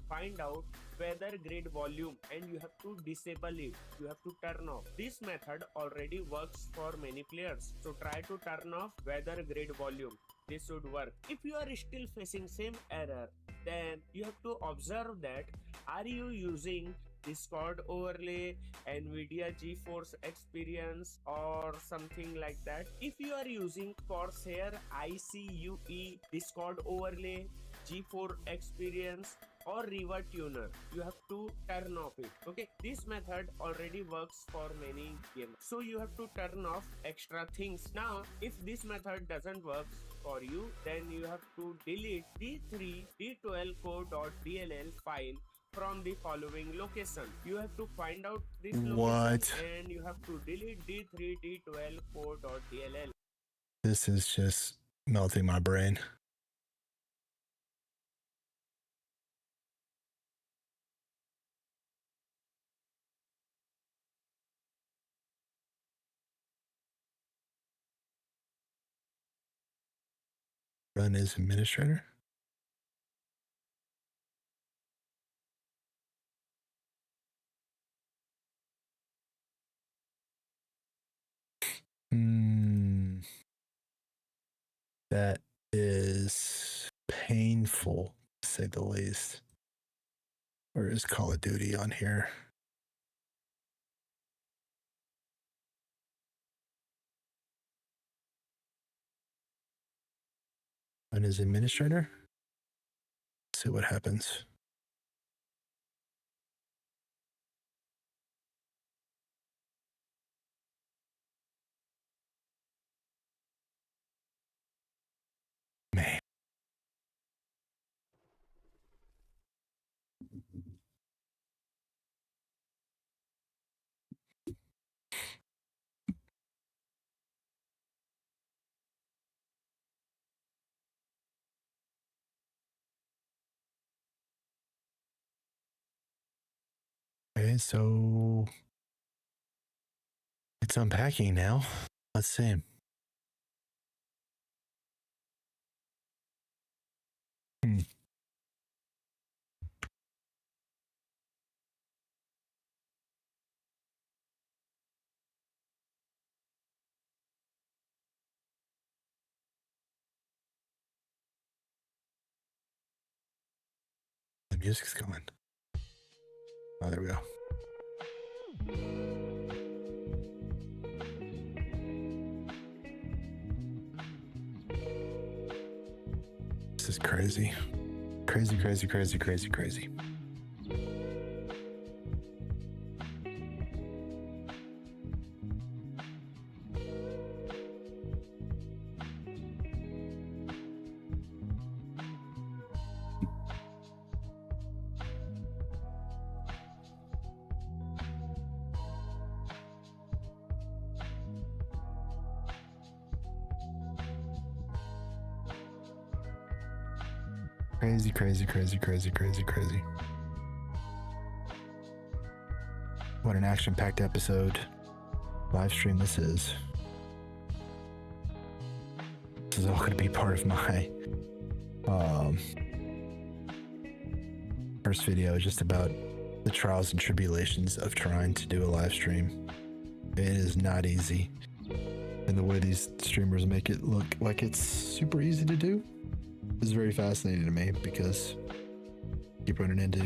find out weather grid volume and you have to disable it. You have to turn off. This method already works for many players, so try to turn off weather grid volume. This should work. If you are still facing same error, then you have to observe that are you using Discord overlay, Nvidia GeForce Experience or something like that. If you are using Corsair ICUE Discord overlay, G4 Experience or Riva Tuner, you have to turn off it. Okay, this method already works for many games, so you have to turn off extra things. Now if this method doesn't work for you, then you have to delete d3 d12 code.dll file from the following location. You have to find out this location What? and you have to delete d3 d12 code.dll. This is just melting my brain. Run as administrator? That is painful, to say the least. Where is Call of Duty on here? Run as administrator? See what happens. Man. Okay, so it's unpacking now. Let's see. The music's coming. Oh, there we go. This is crazy. Crazy, crazy, crazy, crazy, crazy. Crazy, crazy, crazy, crazy, crazy, crazy. What an action-packed episode. Live stream this is. This is all going to be part of my first video, just about the trials and tribulations of trying to do a live stream. It is not easy. And the way these streamers make it look like it's super easy to do is very fascinating to me, because you keep running into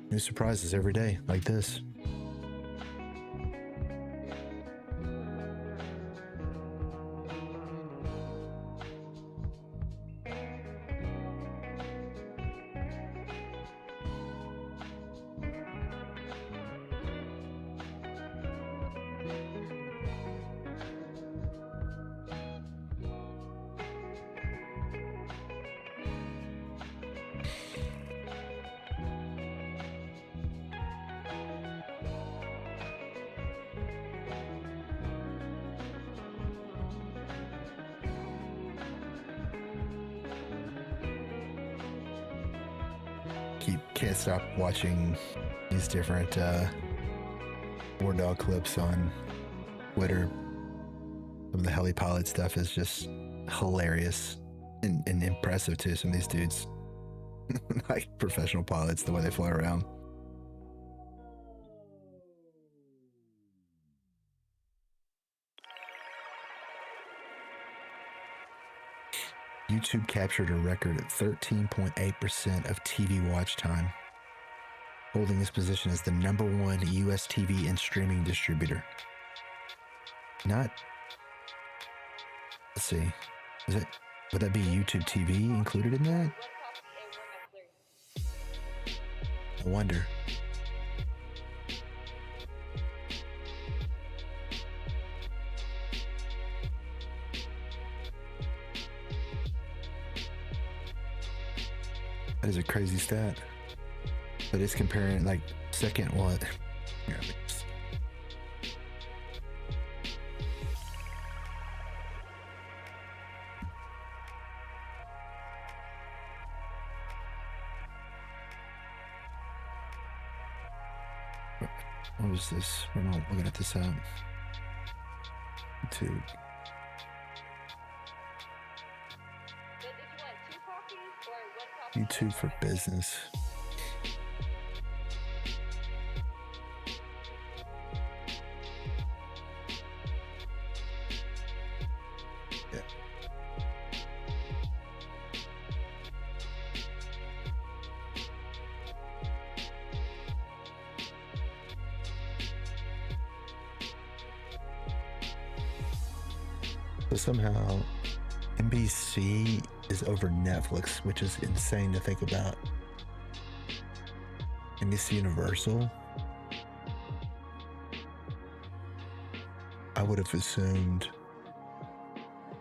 new surprises every day like this. can't stop watching these different war dog clips on Twitter. Some of the heli pilot stuff is just hilarious and impressive too. Some of these dudes, like professional pilots, the way they fly around. YouTube captured a record at 13.8% of TV watch time, holding this position as the #1 US TV and streaming distributor. Not, let's see, would that be YouTube TV included in that? I wonder. That is a crazy stat. But it's comparing like second what? Here, let me just- What was this? We're not looking at this out. YouTube. YouTube for business. Yeah. So somehow NBC is over Netflix, which is insane to think about. NBC Universal? I would have assumed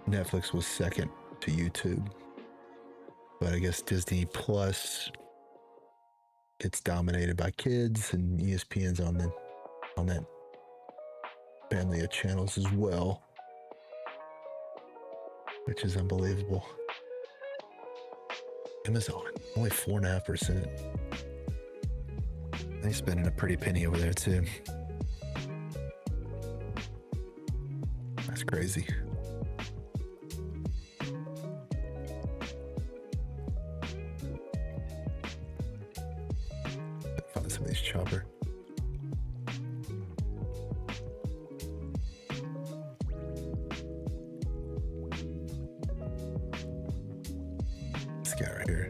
Netflix was second to YouTube. But I guess Disney Plus gets dominated by kids, and ESPN's on that family of channels as well, which is unbelievable. Amazon, only 4.5%. They spending a pretty penny over there too. That's crazy. Find some of these chopper. This guy right here.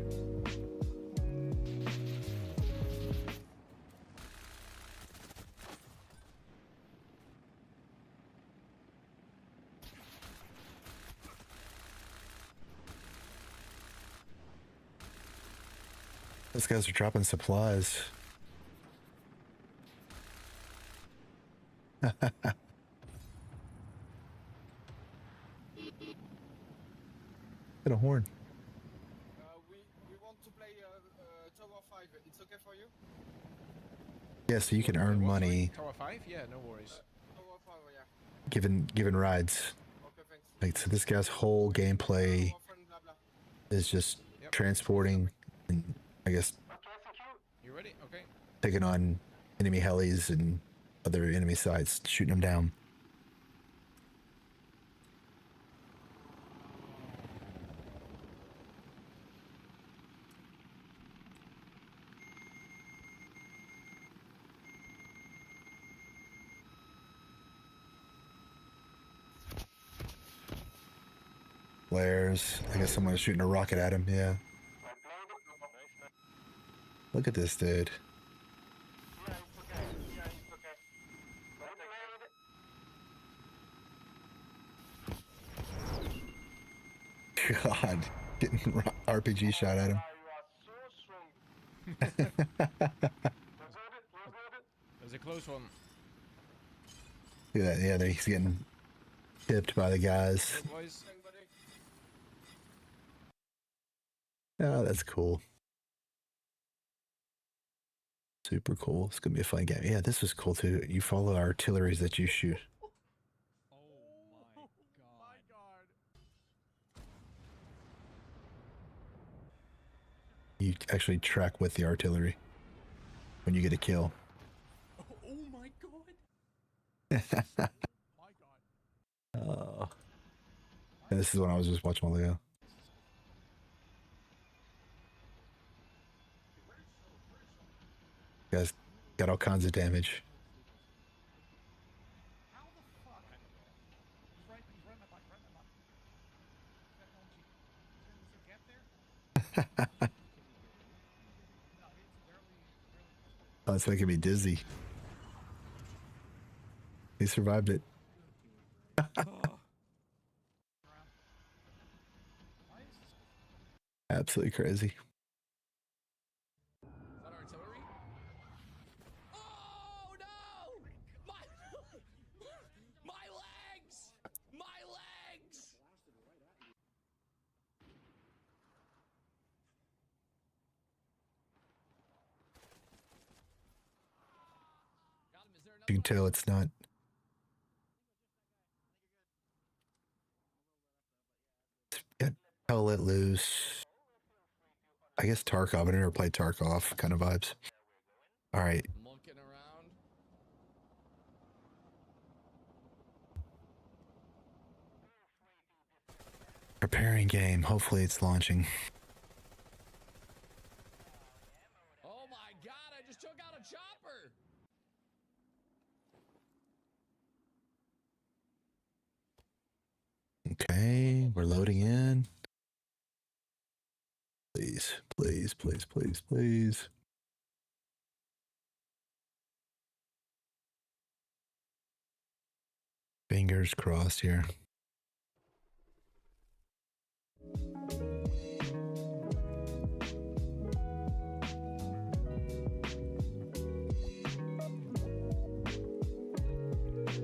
Those guys are dropping supplies. Hit a horn. We want to play Tower 5. It's okay for you? Yeah, so you can earn money Tower 5? Yeah, no worries. Tower 5, yeah. given rides. Okay, thanks. Like, so this guy's whole gameplay is just transporting and I guess You ready? Okay. taking on enemy helis and other enemy sites, shooting them down. Flares. I guess someone's shooting a rocket at him, yeah. Look at this dude. God, getting RPG shot at him. There's a close one. Look at that, yeah, he's getting tipped by the guys. Good boys. Oh, that's cool. Super cool. It's gonna be a fun game. Yeah, this was cool too. You follow artilleries that you shoot. Oh my god. you actually track with the artillery when you get a kill. Oh my god! Oh. And this is when I was just watching a while ago. Guys got all kinds of damage. Oh, it's making me dizzy. He survived it. Absolutely crazy. Is that artillery? Oh no! My legs! My legs! You can tell it's not. Yeah, hell let loose. I guess Tarkov. I never played Tarkov kind of vibes. All right. Looking around. Preparing game. Hopefully it's launching. Oh my god, I just took out a chopper! Okay, we're loading in. Please, please, please, please, please. Fingers crossed here.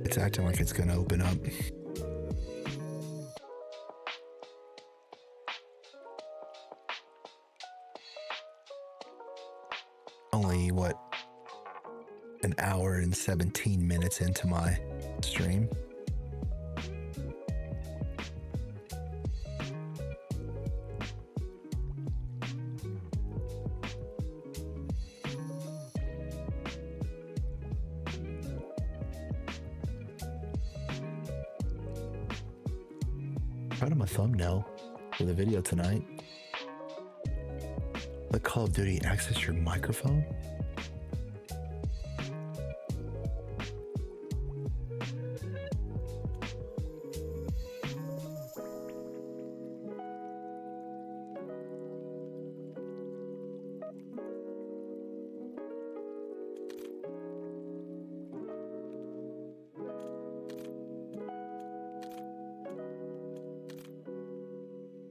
It's acting like it's gonna open up. Only what, an hour and 17 minutes into my stream. Proud of my thumbnail for the video tonight. Let Call of Duty access your microphone?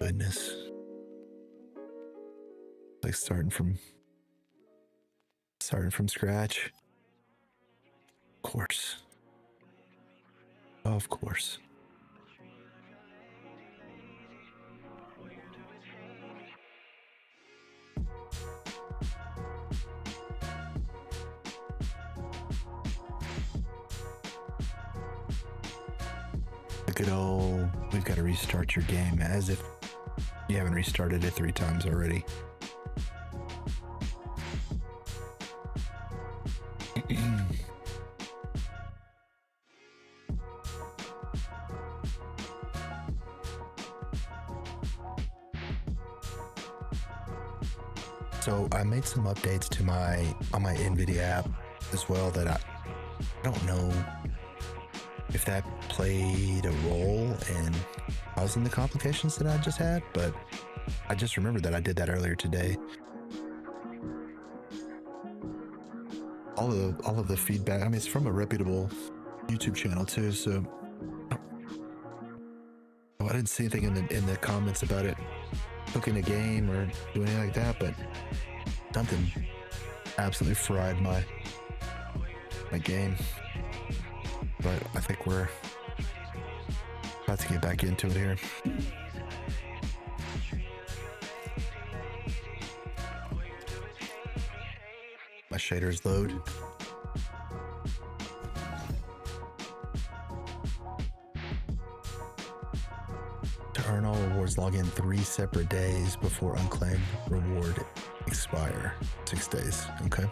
Goodness. Like starting from scratch. Of course. Of course. The good old, we've got to restart your game, as if you haven't restarted it 3 times already. So I made some updates to my NVIDIA app as well that I don't know if that played a role in causing the complications that I just had, but I just remembered that I did that earlier today. All of the feedback, I mean, it's from a reputable YouTube channel too, so I didn't see anything in the comments about it cooking a game or doing anything like that, but something absolutely fried my game. But I think we're about to get back into it here. My shaders load. Turn all rewards log in 3 separate days before unclaimed reward expire. 6 days. Okay.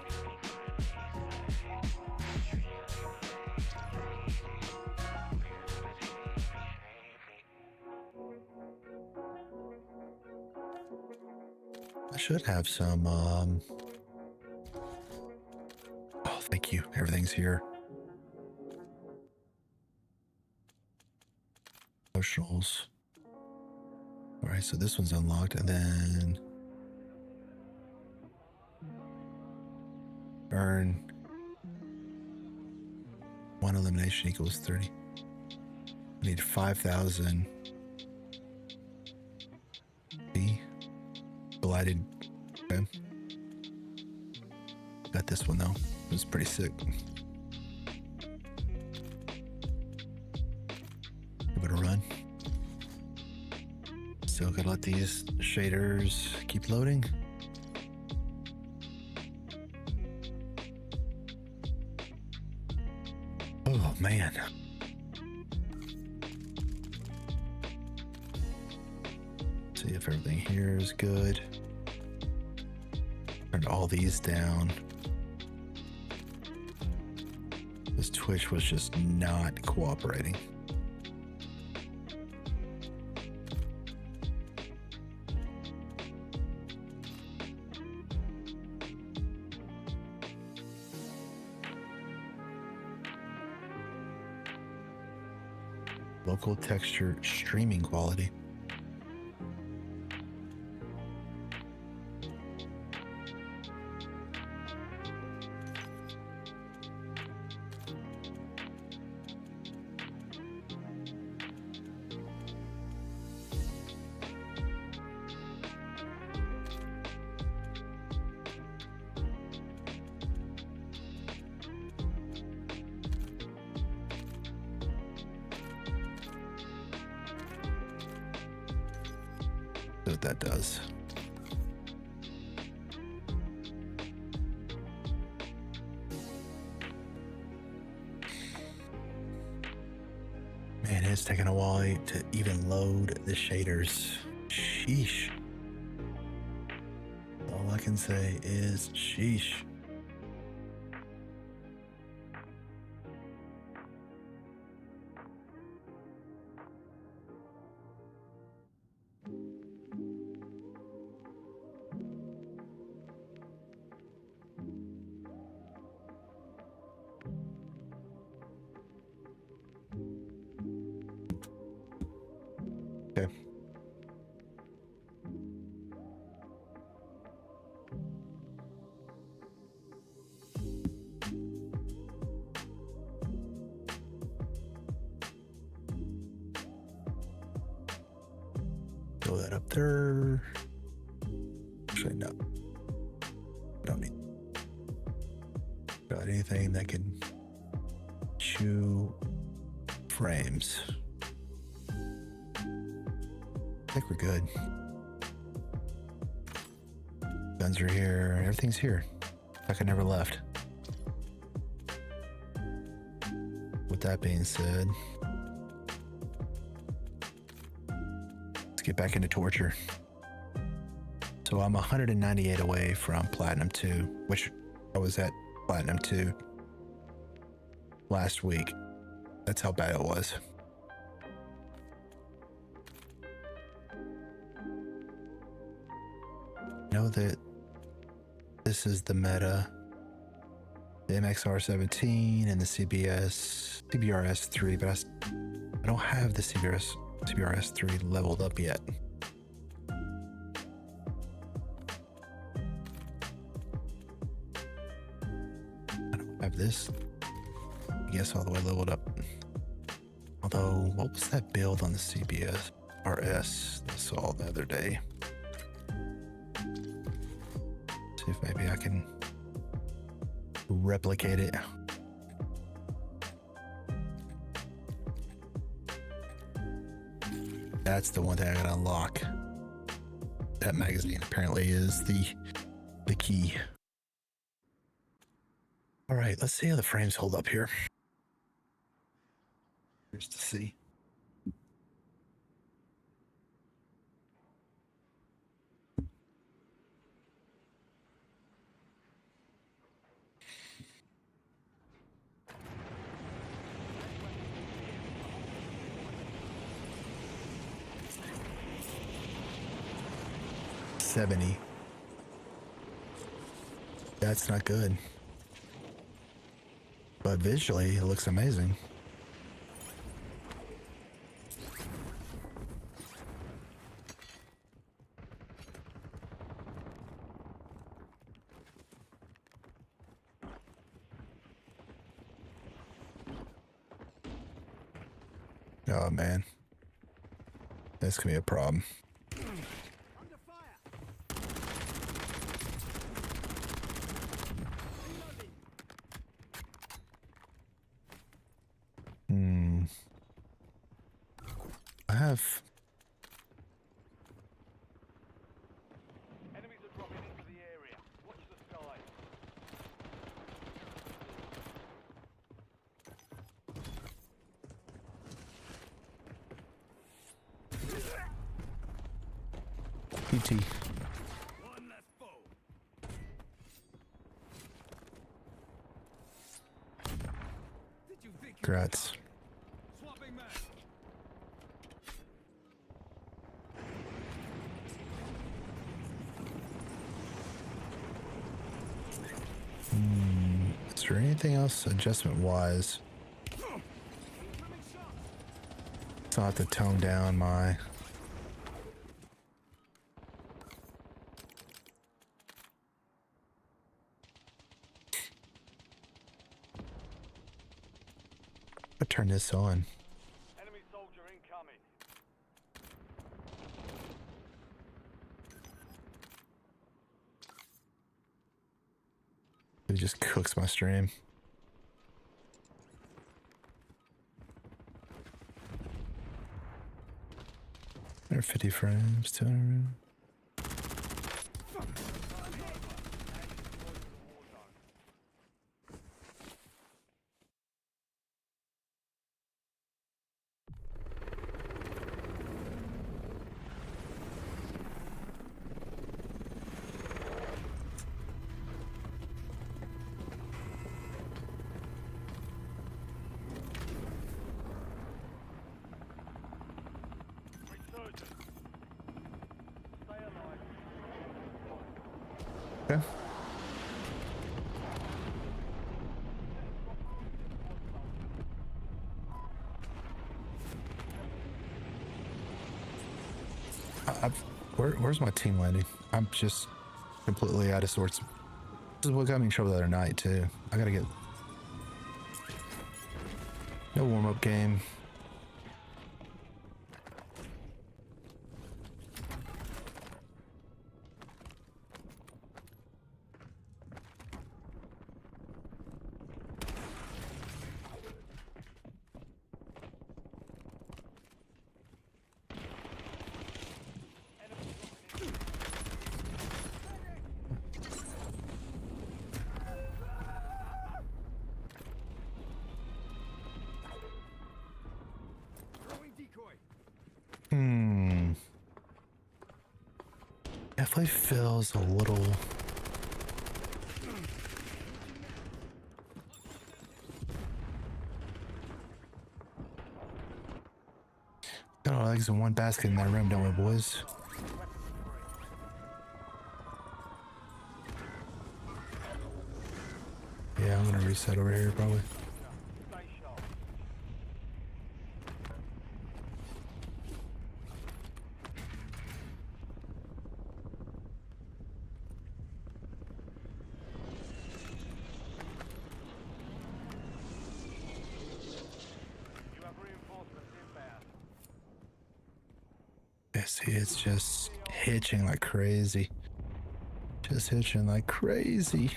I should have some, oh, thank you. Everything's here. Socials. All right, so this one's unlocked, and then earn 1 elimination equals 30. I need 5,000. B. Blighted. Okay. Got this one though. It was pretty sick. Give it a run. Still gotta let these shaders keep loading. Oh man. See if everything here is good. Turned all these down. This Twitch was just not cooperating. Local texture streaming quality. What that does. Man, it's taking a while to even load the shaders. Sheesh. All I can say is sheesh. Okay. Throw that up there. Actually, no. Don't need. Got anything that can chew frames. I think we're good. Guns are here. Everything's here. Like I never left. With that being said, let's get back into torture. So I'm 198 away from Platinum 2, which I was at Platinum 2 last week. That's how bad it was. Know that this is the meta, the MXR17 and the CBRS3, but I don't have the CBRS3 leveled up yet. I don't have this, I guess, all the way leveled up. Although, what was that build on the CBRS I saw the other day? See if maybe I can replicate it. That's the one thing I gotta unlock. That magazine apparently is the key. All right, let's see how the frames hold up here. Here's to see. 70. That's not good. But visually, it looks amazing. Oh man, this could be a problem. I have. Enemies are dropping into the area. Watch the sky. PT. One less foe. Did you think you Grats. swapping mag? Is there anything else adjustment wise? So I have to tone down my. I'll turn this on. Enemy soldier incoming. It just cooks my stream. There are 50 frames, 200. Resurgence. Stay alive. Okay. Where's my team landing? I'm just completely out of sorts. This is what got me in trouble the other night too. I gotta get no warm-up game. Throwing decoy. Definitely feels a little. Got all our eggs in one basket in that room, don't we, boys? Yeah, I'm gonna reset over here probably. Stay sharp. You have reinforcements inbound. Yeah, see, it's just hitching like crazy. Just hitching like crazy.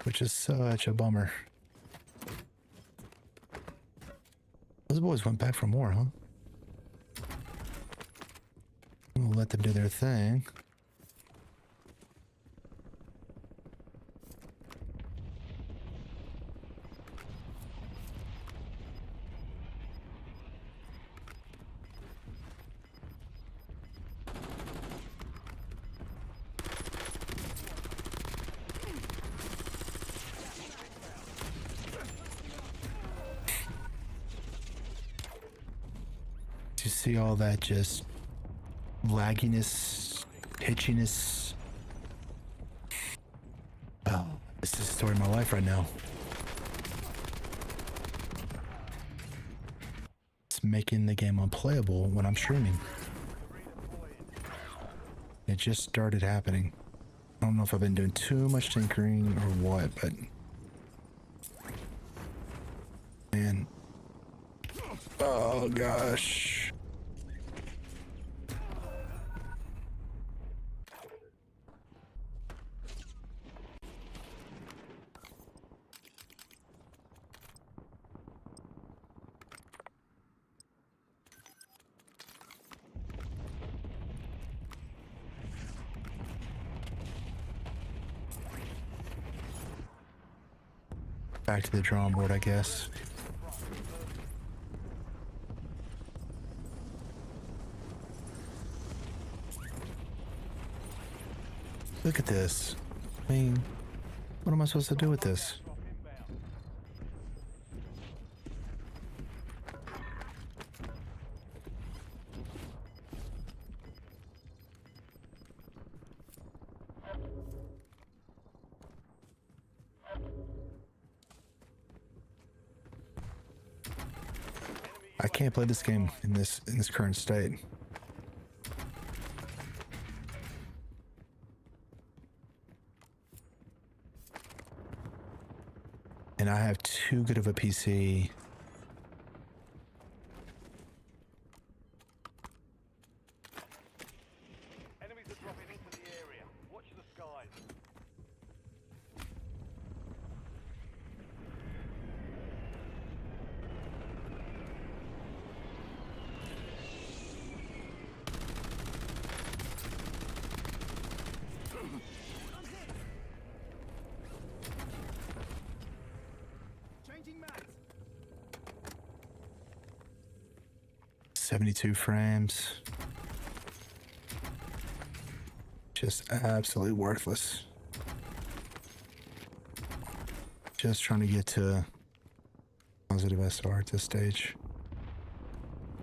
Which is such a bummer. Those boys went back for more, huh? We'll let them do their thing. you see all that just lagginess, hitchiness? Oh, this is the story of my life right now. It's making the game unplayable when I'm streaming. It just started happening. I don't know if I've been doing too much tinkering or what, but man. Oh gosh. Back to the drawing board, I guess. Look at this. I mean, what am I supposed to do with this? I can't play this game in this current state. And I have too good of a PC. Enemies are dropping into the area. Watch the skies. Changing mags. 72 frames. Just absolutely worthless. Just trying to get to positive SR at this stage.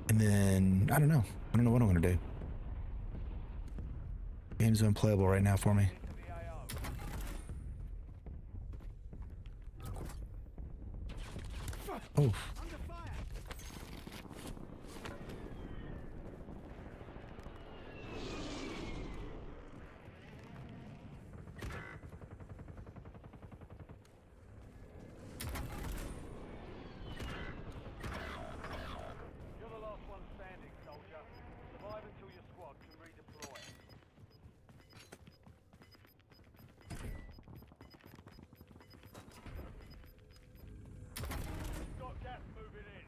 And then, I don't know what I'm gonna do. Game's unplayable right now for me. Oh. You're the last one standing, soldier. Survive until your squad can redeploy. Got gas moving in.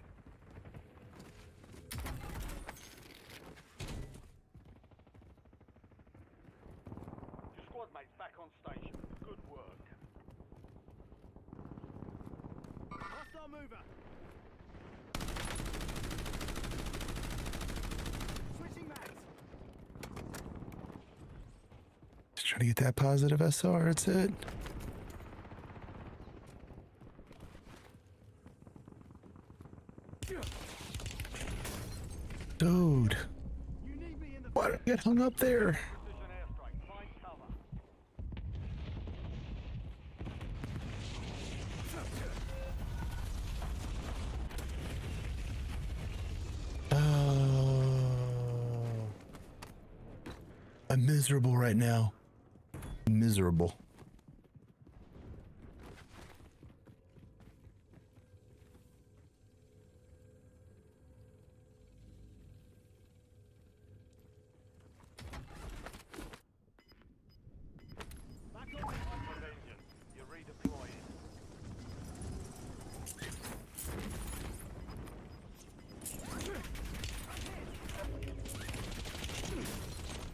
Your squad mates back on station. Good work. Hostile mover. Switching mags. Just trying to get that positive SR, that's it. Dude. Why did I get hung up there? Precision airstrike. Find cover. Oh. I'm miserable right now. Miserable. Engine. You're redeploying.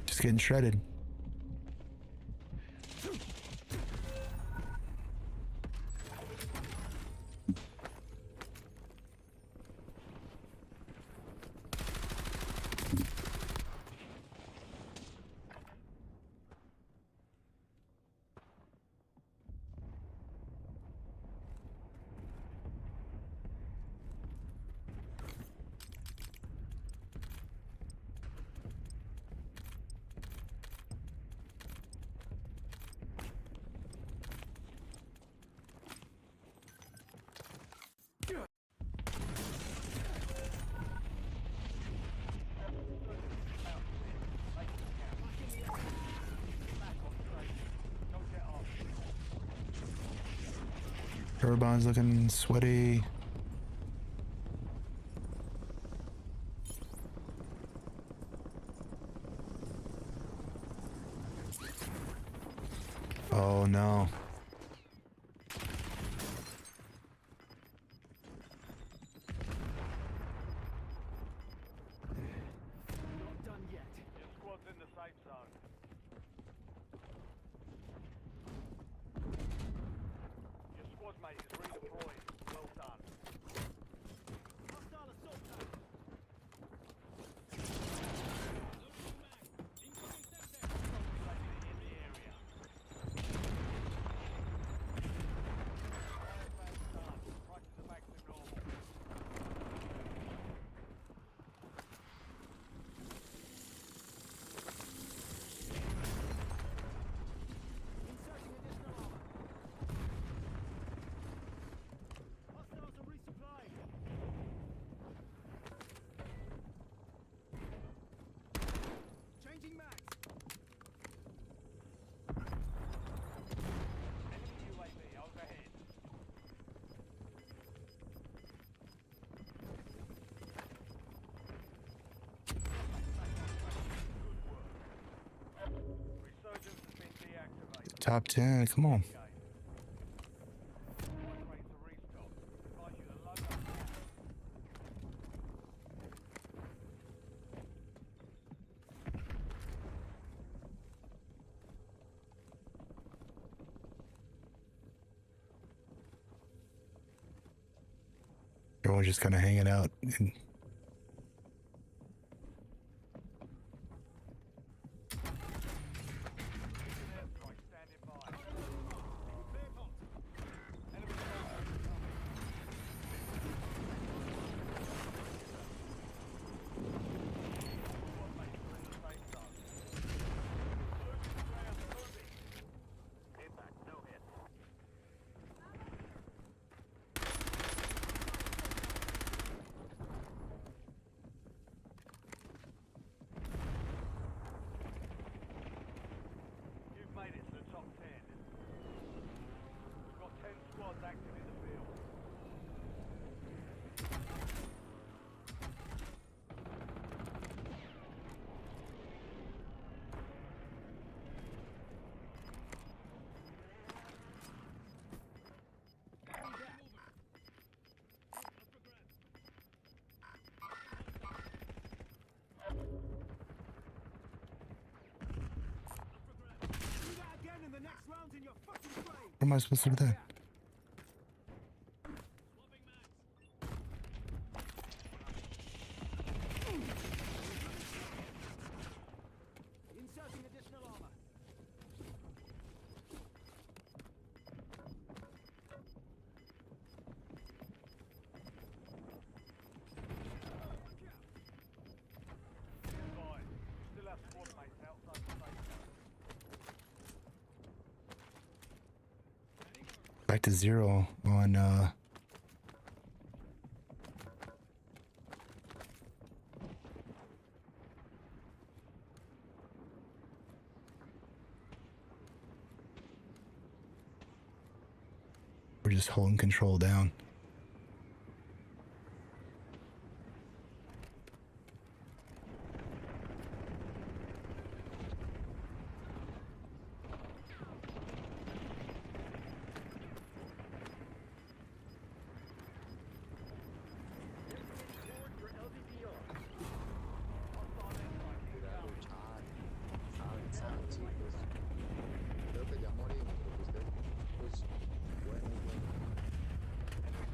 Just getting shredded. Urban's looking sweaty. Oh no. Not done yet. Your squad's in the safe zone. Your squad mate is redeployed. Well done. Hostile assault tank. Safety in the area. Prices are back to normal. Inserting additional armor. Hostiles are resupplying. Changing mags. Enemy UAV overhead. Resurgence has been deactivated. Top 10, come on. Squad rates are restocked. Advise you to load up now. Everyone's just kind of hanging out. And Airstrike standing by. Clear hot. Enemy soldiers incoming. Squad mates are in the safe zone. Losing ground, moving. Impact, no hit. You've made it to the top 10. We've got 10 squads active in the field. Do that again in the next round in your fucking grave. where am I supposed to do that? Inserting additional armor. Fine. Still have squad mates outside the safe zone. Back to 0 on we're just holding control down. Enemy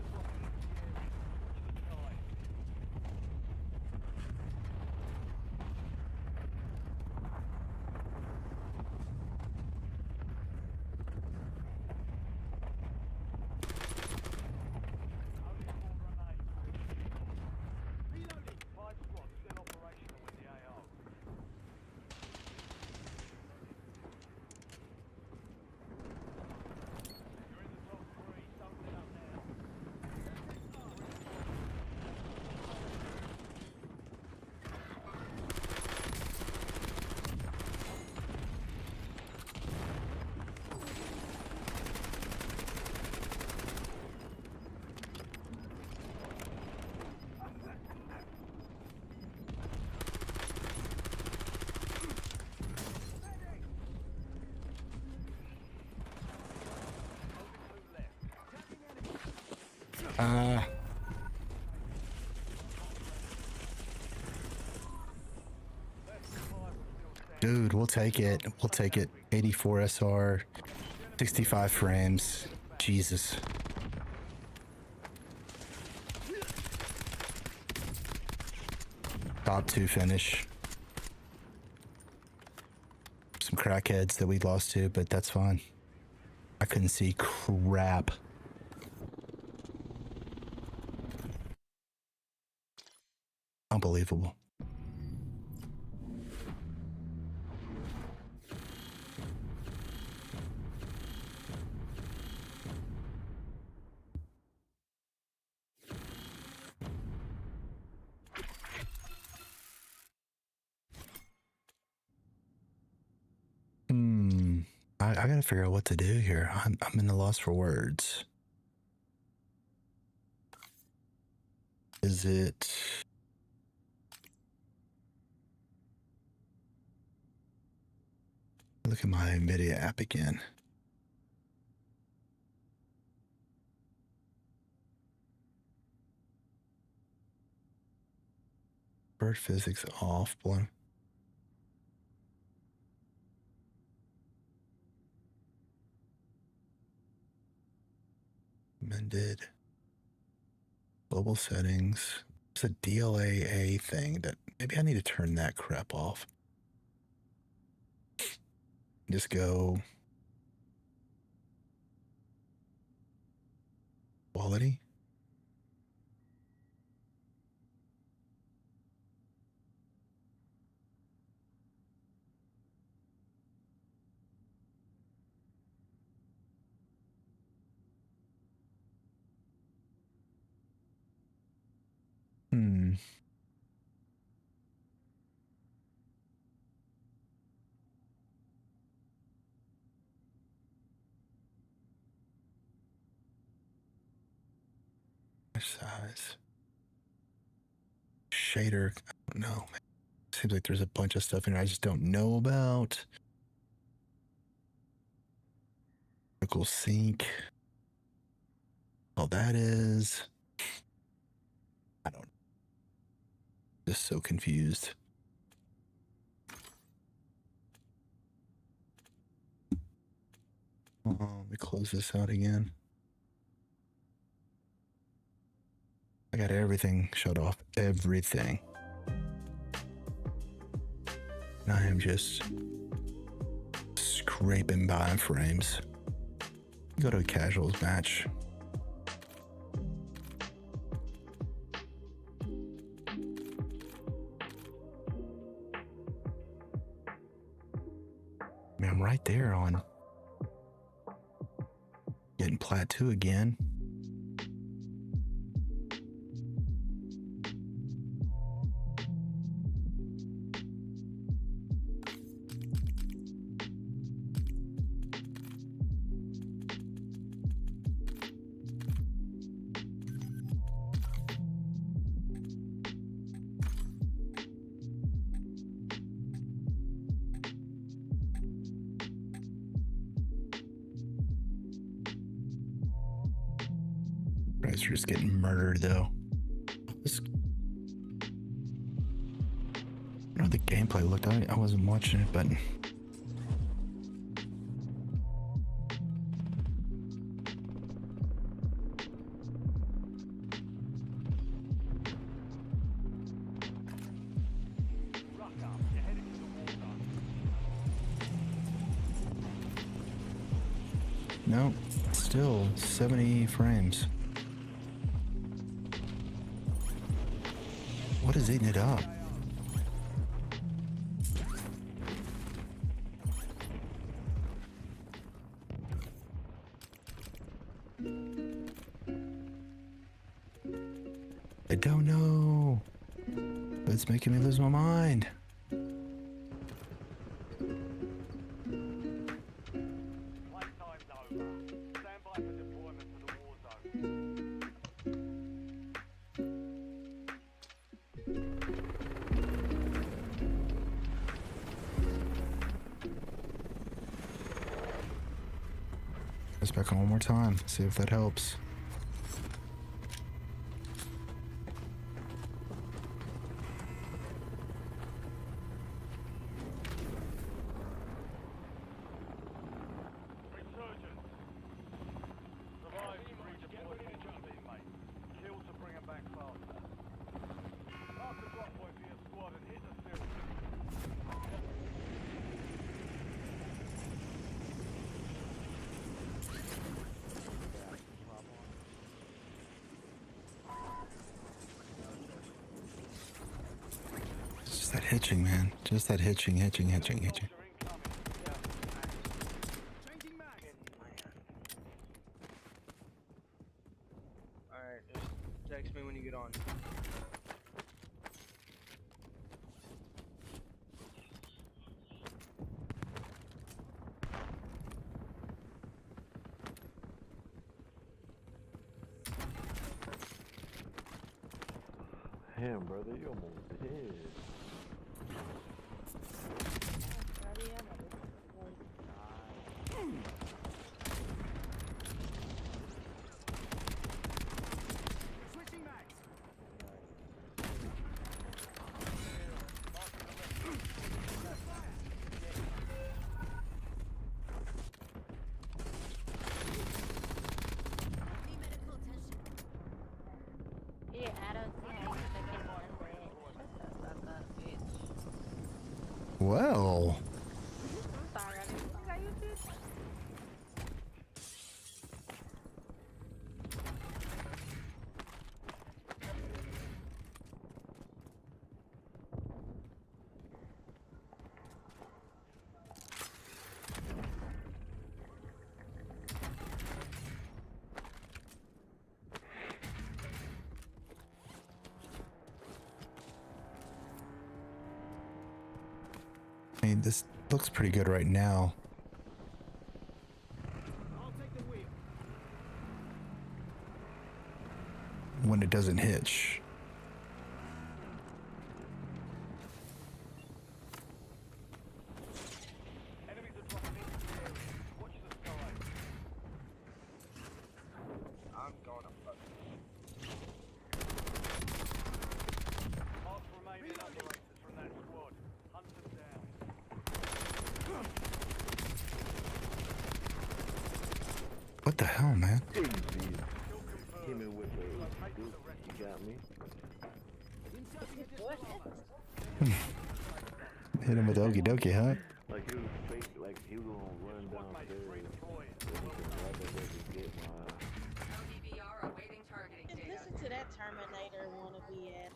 Dude, we'll take it. We'll take it. 84 SR, 65 frames. Jesus. Top 2 finish. Some crackheads that we lost to, but that's fine. I couldn't see crap. Unbelievable. I gotta figure out what to do here. I'm in a loss for words. Is it... Look at my NVIDIA app again. Bird physics off. Blown. Amended. Global settings. It's a DLAA thing that maybe I need to turn that crap off. Just go quality. Size. Shader. I don't know. Seems like there's a bunch of stuff in here I just don't know about. Vertical sync. All that is. I don't know. Just so confused. Let me close this out again. I got everything shut off. Everything. And I am just scraping by in frames. Go to a casuals match. I mean, I'm right there on getting Plat 2 again. Guys are just getting murdered though. This... I don't know how the gameplay looked. I wasn't watching it, but no, still 70 frames. What is eating it up? I don't know. But it's making me lose my mind. Back on one more time, see if that helps. Just that hitching, man. Just that hitching. Alright, just text me when you get on. Damn, brother, you almost dead. Yeah, I don't see how you can get more than that. Well. I'm sorry, I didn't see how you did. I mean, this looks pretty good right now. When it doesn't hitch. Enemies are dropping into the area. Watch the sky. I'm going up. Mark remaining operators from that squad. Hunt them down. What the hell, man? Hit me with the Duke. You got me. Hit him with Okie dokie, huh? Like he was fake, like he was gonna run downstairs. And he can grab that way to get my. Listen to that Terminator wannabe ass.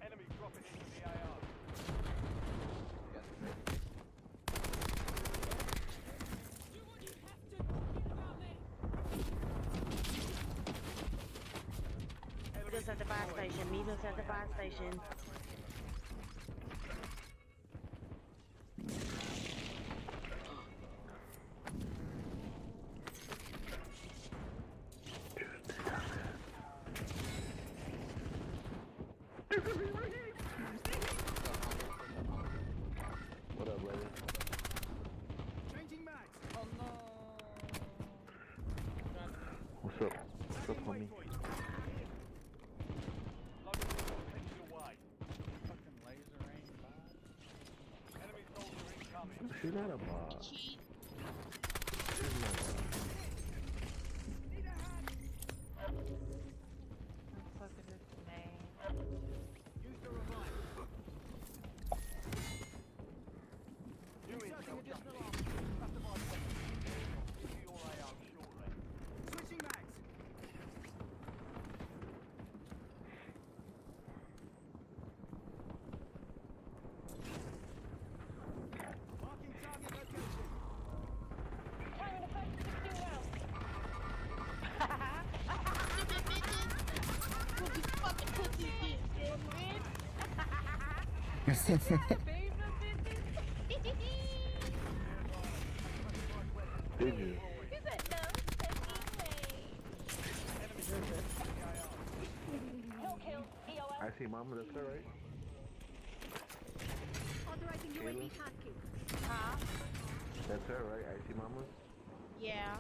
Enemy dropping into the AR. Just at the fire station. Meet us at the fire station. What up, lady? What's up? What's up, homie? She's not a bot. She's not a bot. Did you? I see mama, that's her, right? Kayla? Huh? That's her, right? I see mama? Yeah.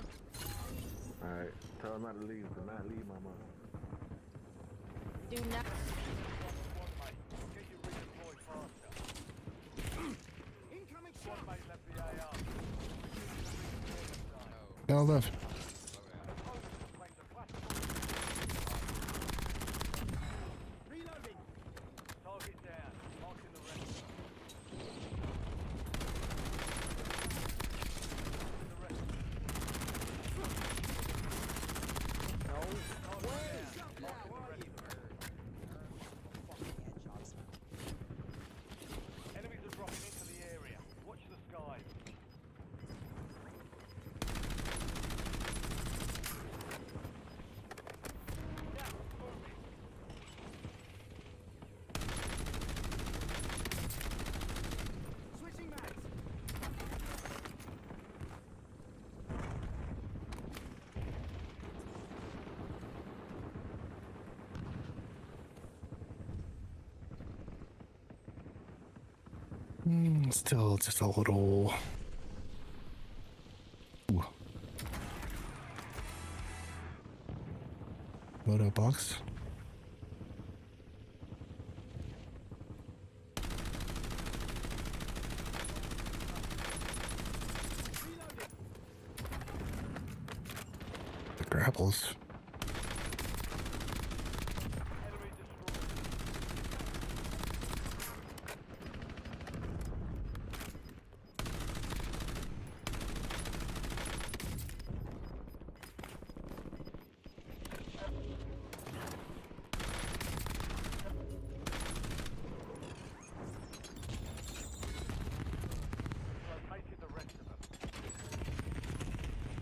Alright. Tell her not to leave. Do not leave, mama. Do not. All left. Still just a little. Ooh. Load up box. The grapples.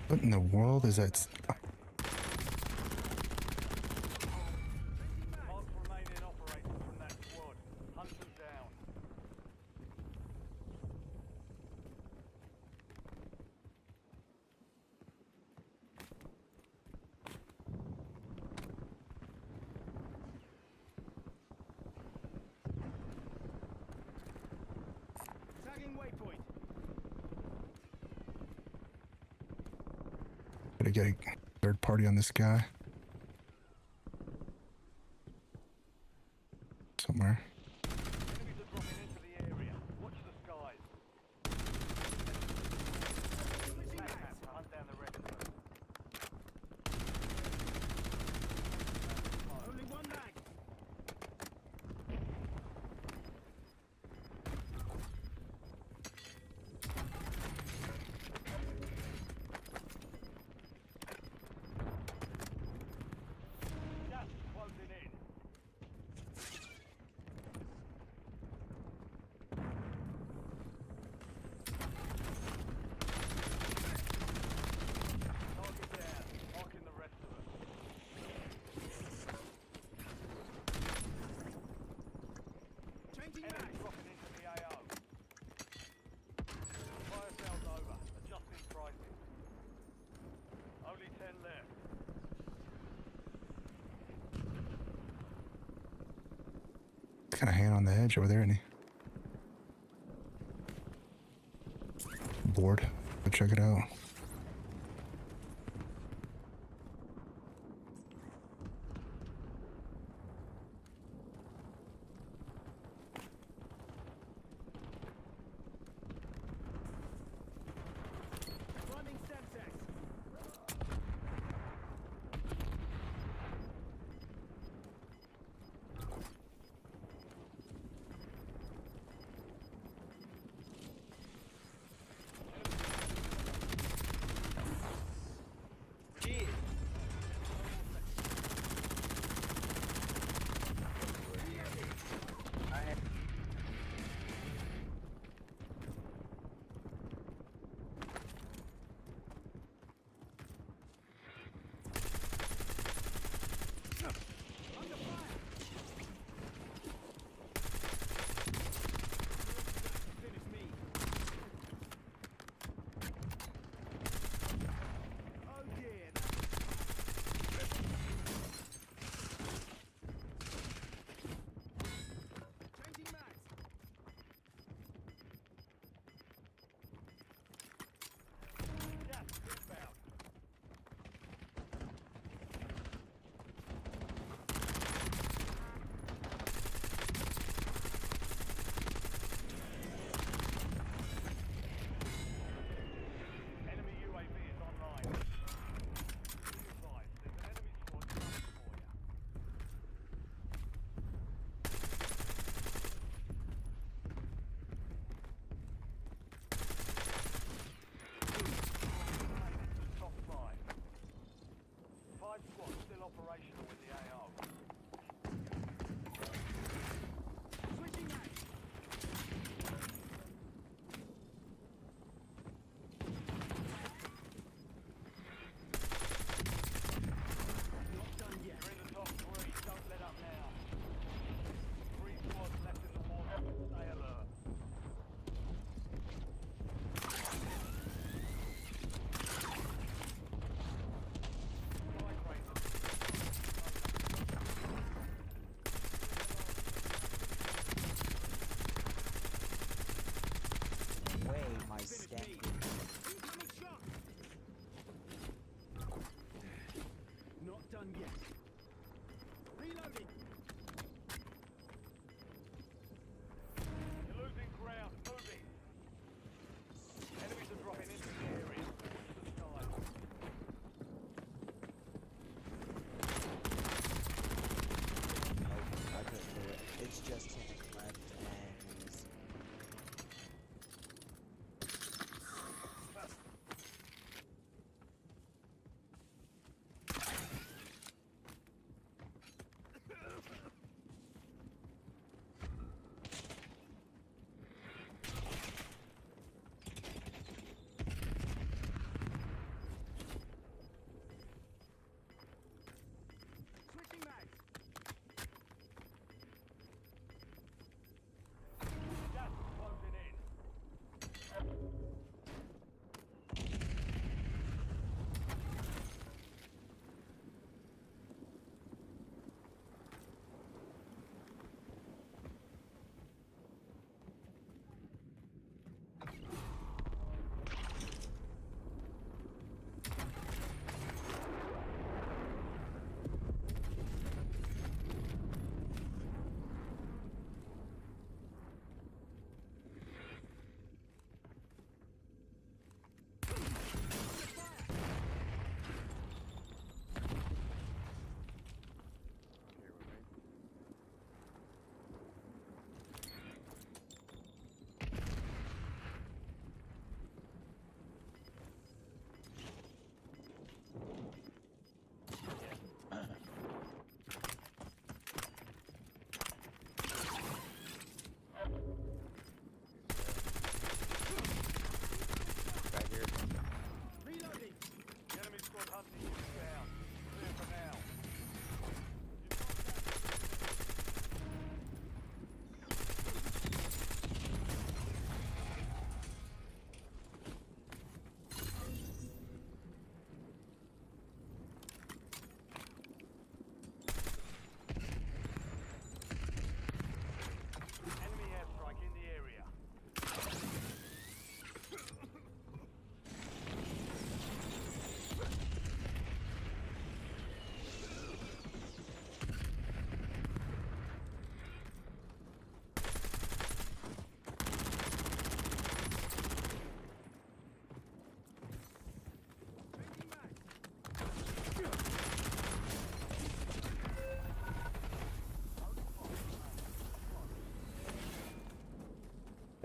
What in the world is that? Tagging waypoint. Gotta get a third party on this guy. Somewhere. Only one mag. Gas closing in. Target down. Marking the rest of us. Changing Enemy mag. dropping into the AO. Fire sales over. Adjusting pricing. Only 10 left. Kind of hand on the edge over there, isn't he? Bored. Go check it out. Running Semtex.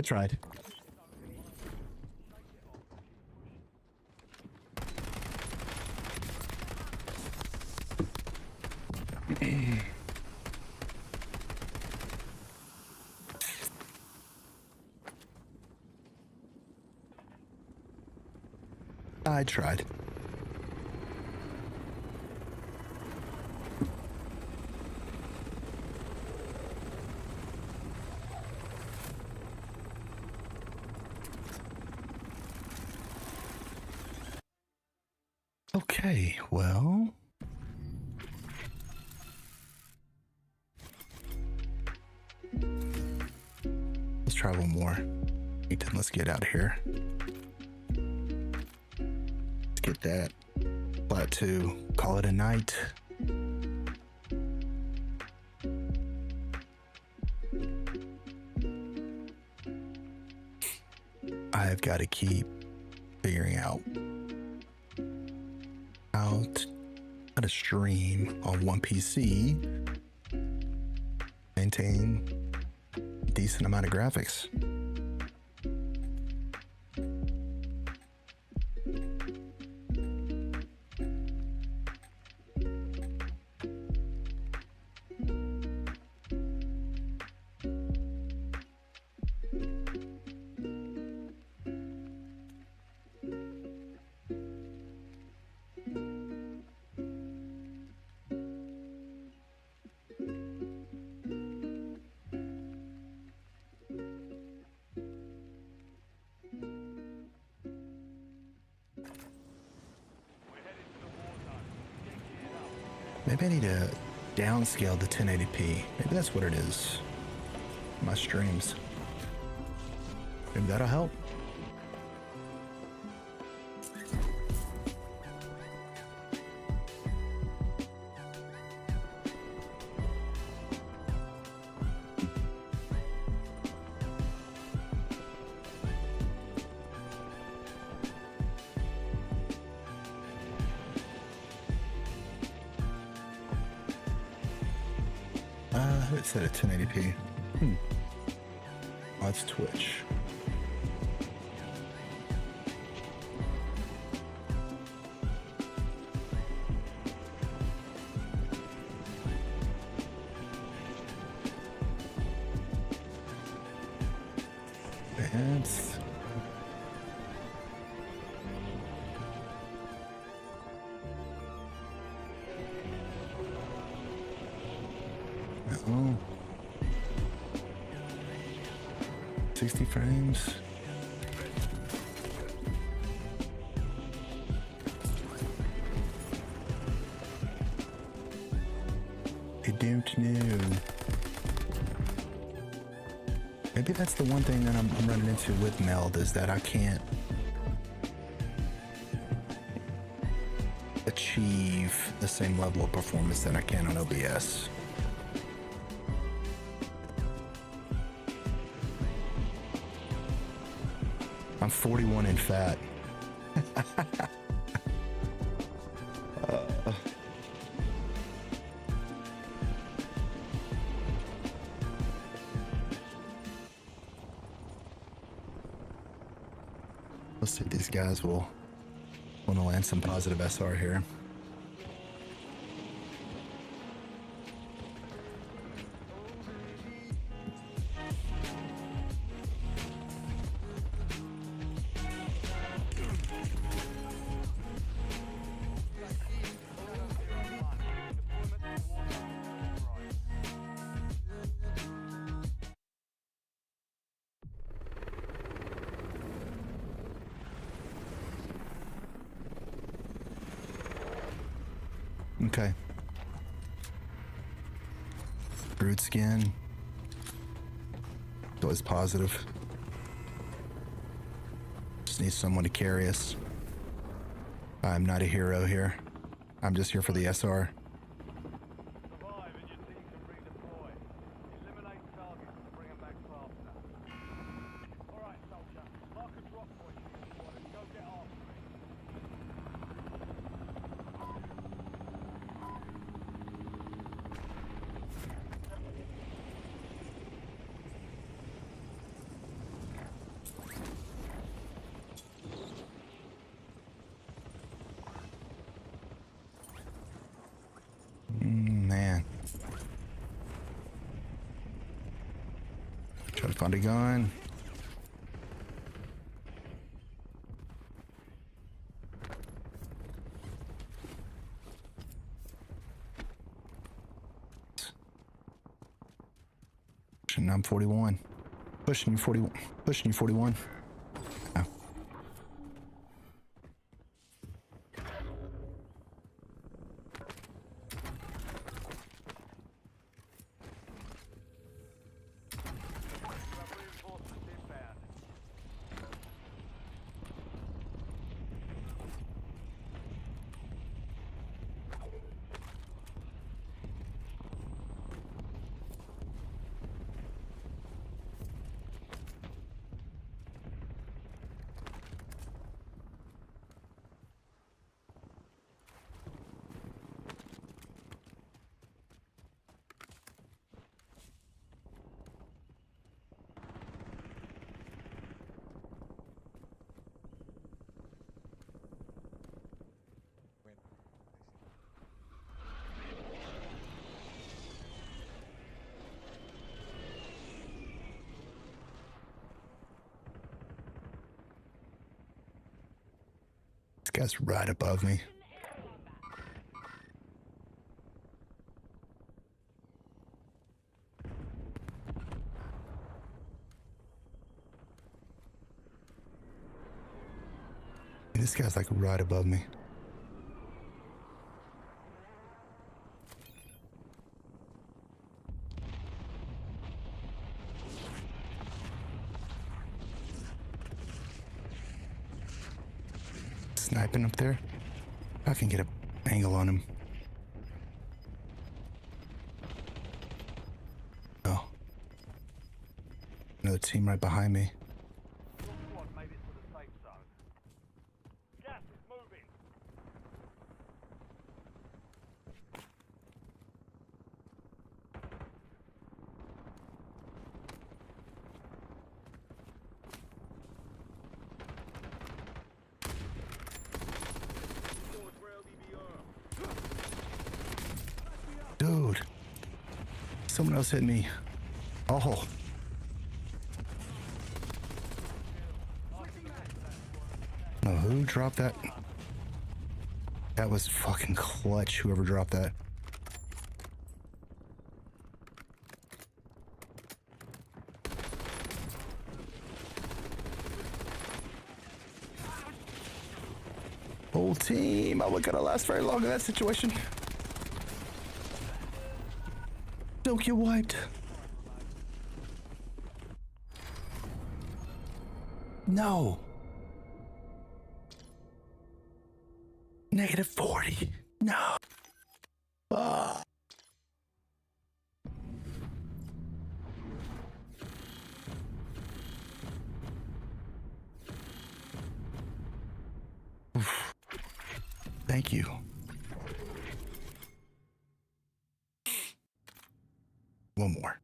tried. I tried. Okay, well. Let's try one more. Ethan, let's get out of here. Let's get that. Plat 2. Call it a night. I've got to keep figuring out how to stream on one PC, maintain a decent amount of graphics. Maybe I need to downscale the 1080p. Maybe that's what it is. My streams. Maybe that'll help. It said at 1080p. Oh, it's Twitch. That's... Oh. 60 frames. I don't know. Maybe that's the one thing that I'm running into with Meld, is that I can't achieve the same level of performance that I can on OBS. I'm 41 and fat. Let's see if these guys will want to land some positive SR here. Okay. Brood skin. It's always positive. Just need someone to carry us. I'm not a hero here. I'm just here for the SR. Found a gun. I'm 41. Pushing you 41. Pushing you 41. Oh. This guy's right above me. This guy's like right above me. Sniping up there. I can get an angle on him. Oh. Another team right behind me. Dude, someone else hit me. Oh. No, who dropped that? That was fucking clutch, whoever dropped that. Whole team. I wasn't gonna last very long in that situation. Don't get wiped. No. -40. No. Ah. Oof. Thank you. One more.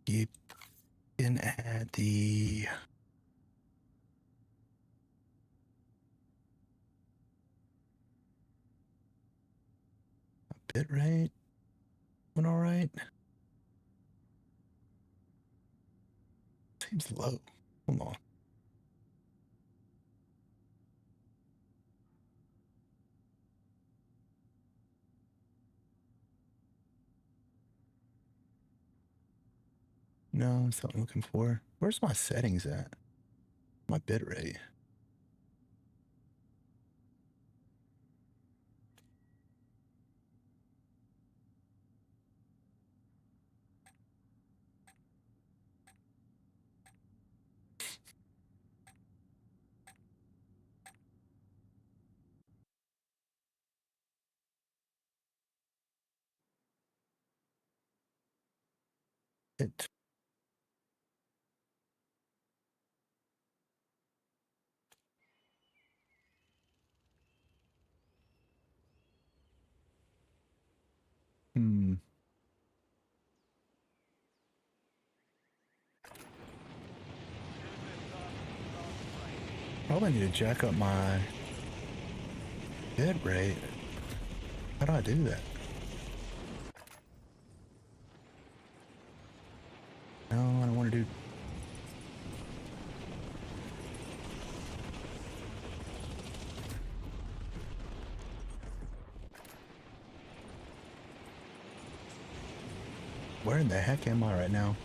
Keep in at the bit rate. Went all right. Seems low. Hold on. No, that's what I'm looking for. Where's my settings at? My bit rate. It probably need to jack up my bit rate. How do I do that? No, I don't want to do. Where in the heck am I right now?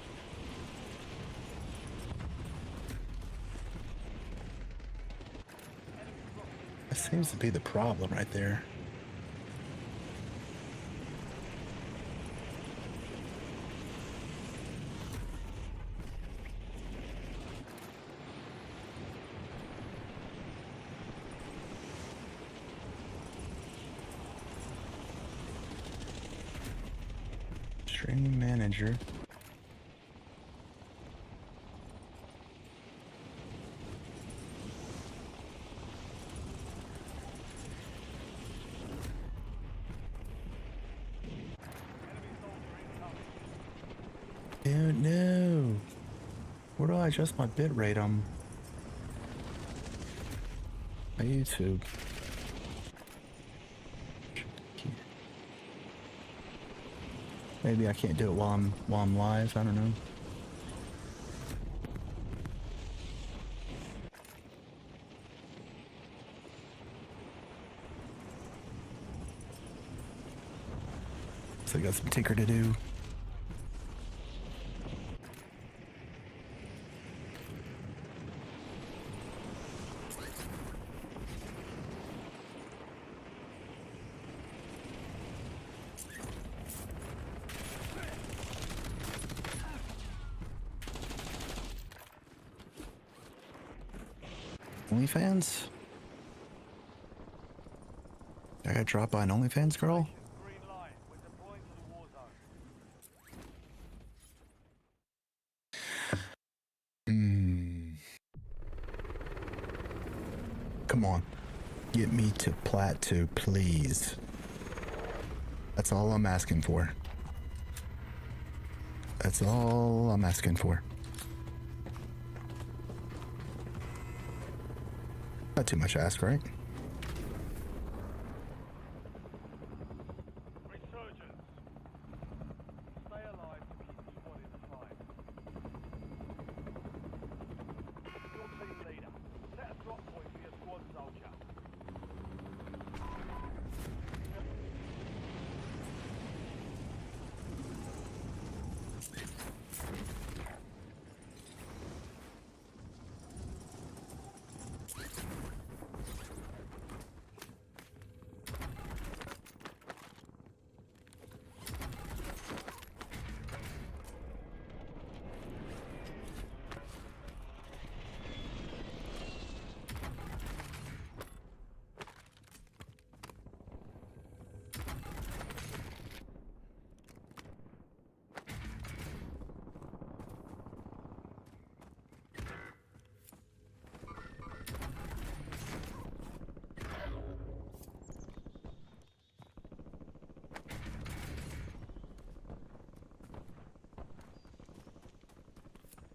That seems to be the problem right there. Stream manager. Dude, no. Where do I adjust my bit rate on my YouTube? Maybe I can't do it while I'm live. I don't know. So I got some tinker to do. OnlyFans? I got dropped by an OnlyFans girl? Come on. Get me to Plat 2, please. That's all I'm asking for. That's all I'm asking for. Not too much to ask, right?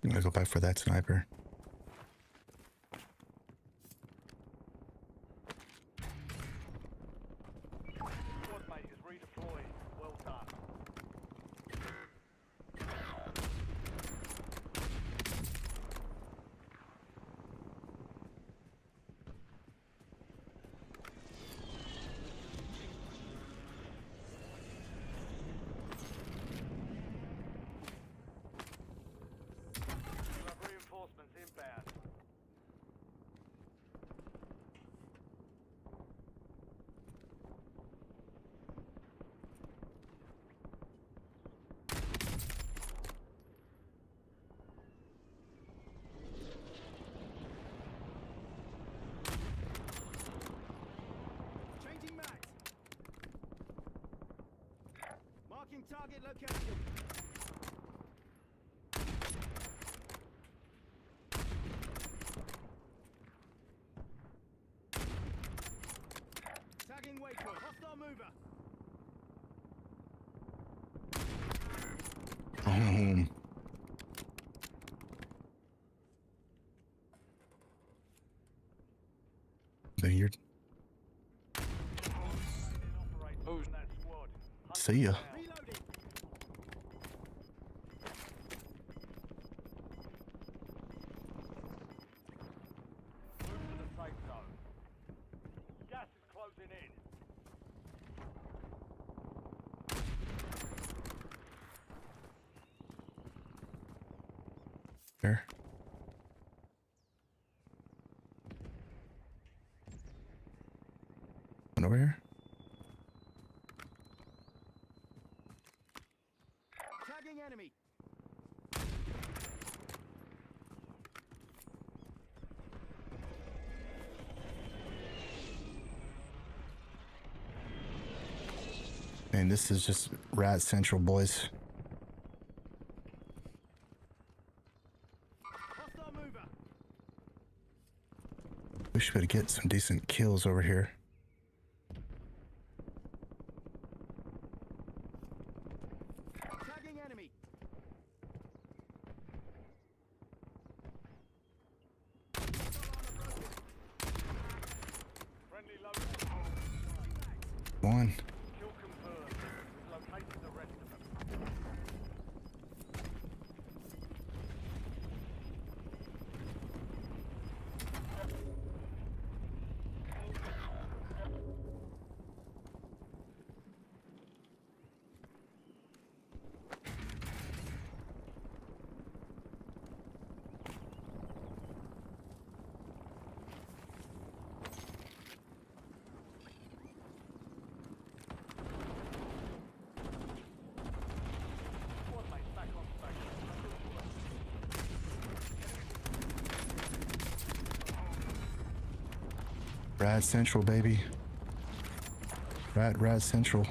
I'm gonna go back for that sniper. Target location. Tagging waypoint. Hostile mover. So you're. See ya. Gas is closing in. There. One over here. Tagging enemy. Man, this is just Rat Central, boys. Hostile mover. We should get some decent kills over here. Tagging enemy. Friendly located. One. Kill confirmed. We've located the rest of them. Squad mates back on station. Rat Central, baby. Rat Central.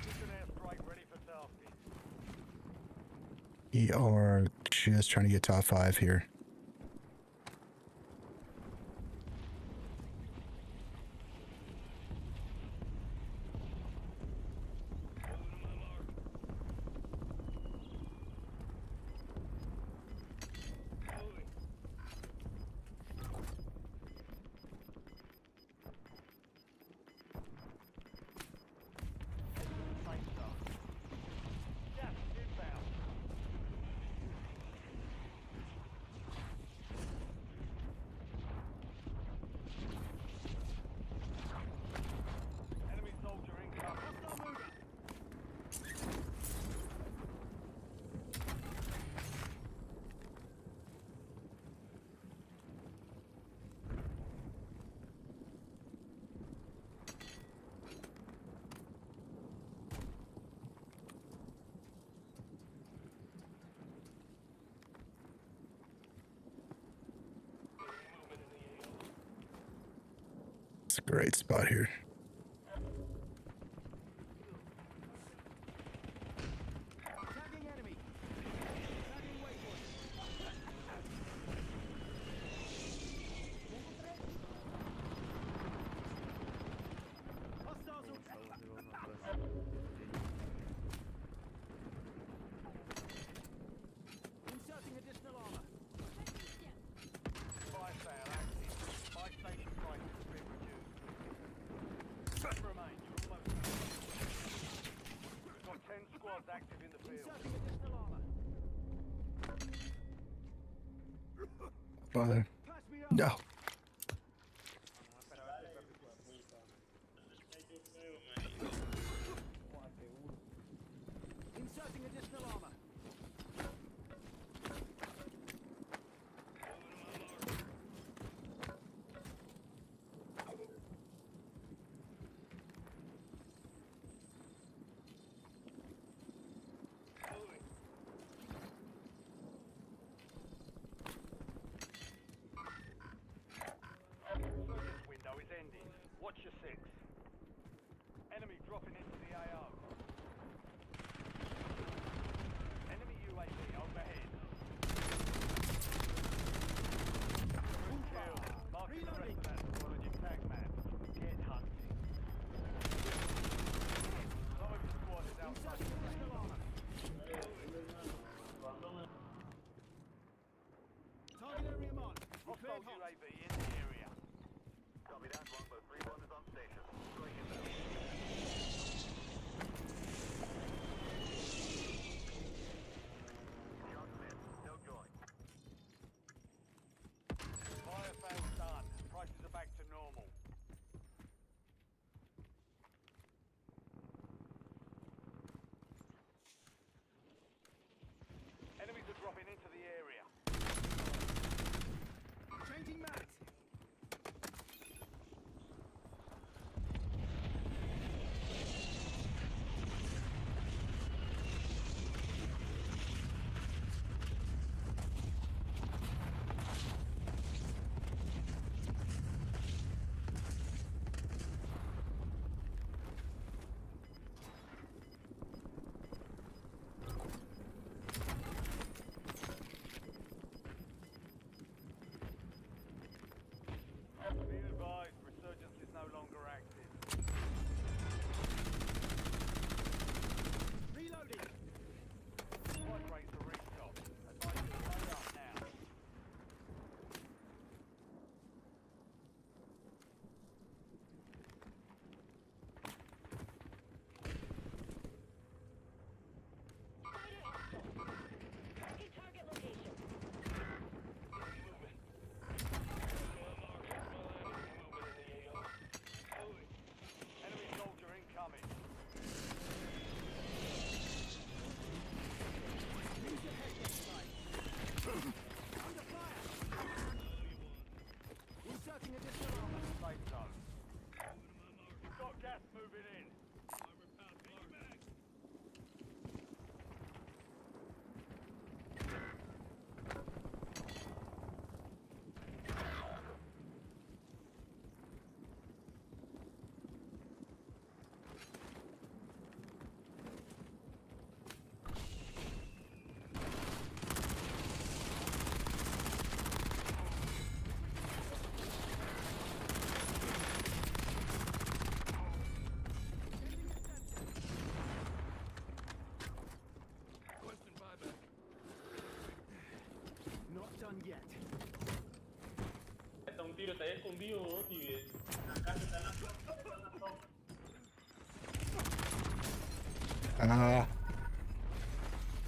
Distant airstrike ready for tasking. We are just trying to get top 5 here. Safe zone. Gas is inbound. Enemy soldier incoming. Hostile mover. It's a great spot here. Tagging enemy. Tagging waypoint. Hostiles inserting additional armor. Fire sale active. Buy station prices have been reduced. Remain. You're almost there. We've got 10 squads active in the field. Inserting additional armor. Father. Pass me up. No. Inserting additional armor. Hostile UAV in the area. Copy that. Longbow 3-1 is on station. Going inbound. Shots missed. No join. Fire failed done. Prices are back to normal. Enemies are dropping into the area. Changing mags. Be advised, resurgence is no longer active. Reloading. Strike rates are restocked. Advise you to load up now. Enemy soldier incoming. Under fire. Inserting additional armor. Safe zone. Got gas moving in. Not done yet. Está un tiro, está ahí escondido, ¿no? Acá está en la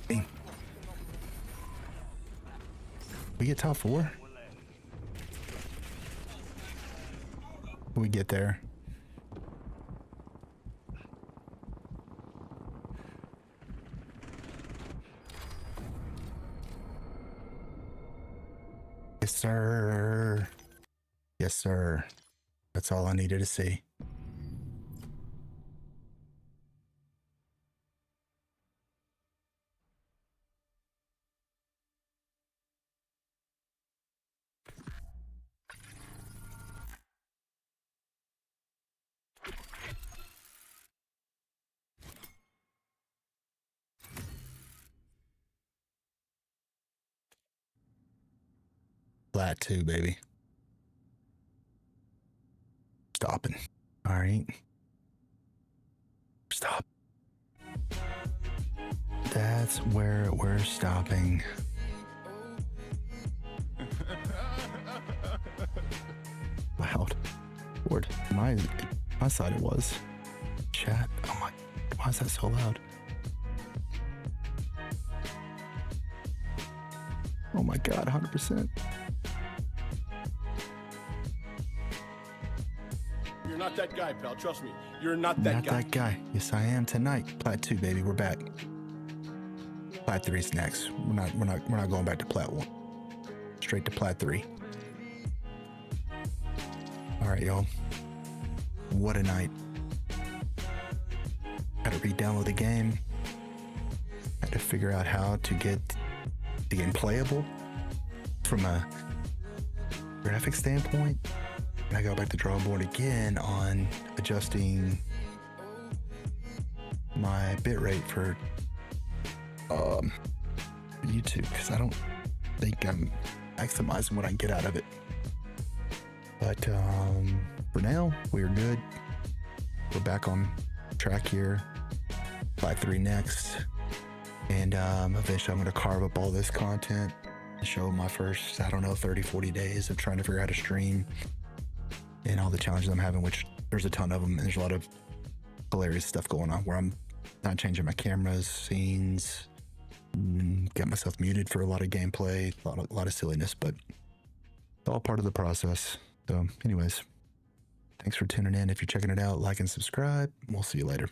Dang. We get top 4? We get there. Yes, sir. Yes, sir. That's all I needed to see. Plat 2, baby. Stopping. All right. Stop. That's where we're stopping. Loud. Lord, my side it was. Chat. Oh my. Why is that so loud? Oh my God, 100%. You're not that guy, pal. Trust me. You're not that Not guy. that guy. Yes, I am tonight. Plat 2, baby. We're back. Plat 3's next. We're not going back to Plat 1. Straight to Plat 3. All right, y'all. What a night. Had to re-download the game. Had to figure out how to get the game playable from a graphic standpoint. And I go back to the drawing board again on adjusting my bitrate for YouTube, because I don't think I'm maximizing what I can get out of it. But for now, we're good. We're back on track here. Plat 3 next. And eventually I'm going to carve up all this content show my first, I don't know, 30, 40 days of trying to figure out how to stream and all the challenges I'm having, which there's a ton of them. And there's a lot of hilarious stuff going on where I'm not changing my cameras, scenes, got myself muted for a lot of gameplay, a lot of silliness, but it's all part of the process. So anyways, thanks for tuning in. If you're checking it out, like and subscribe. We'll see you later.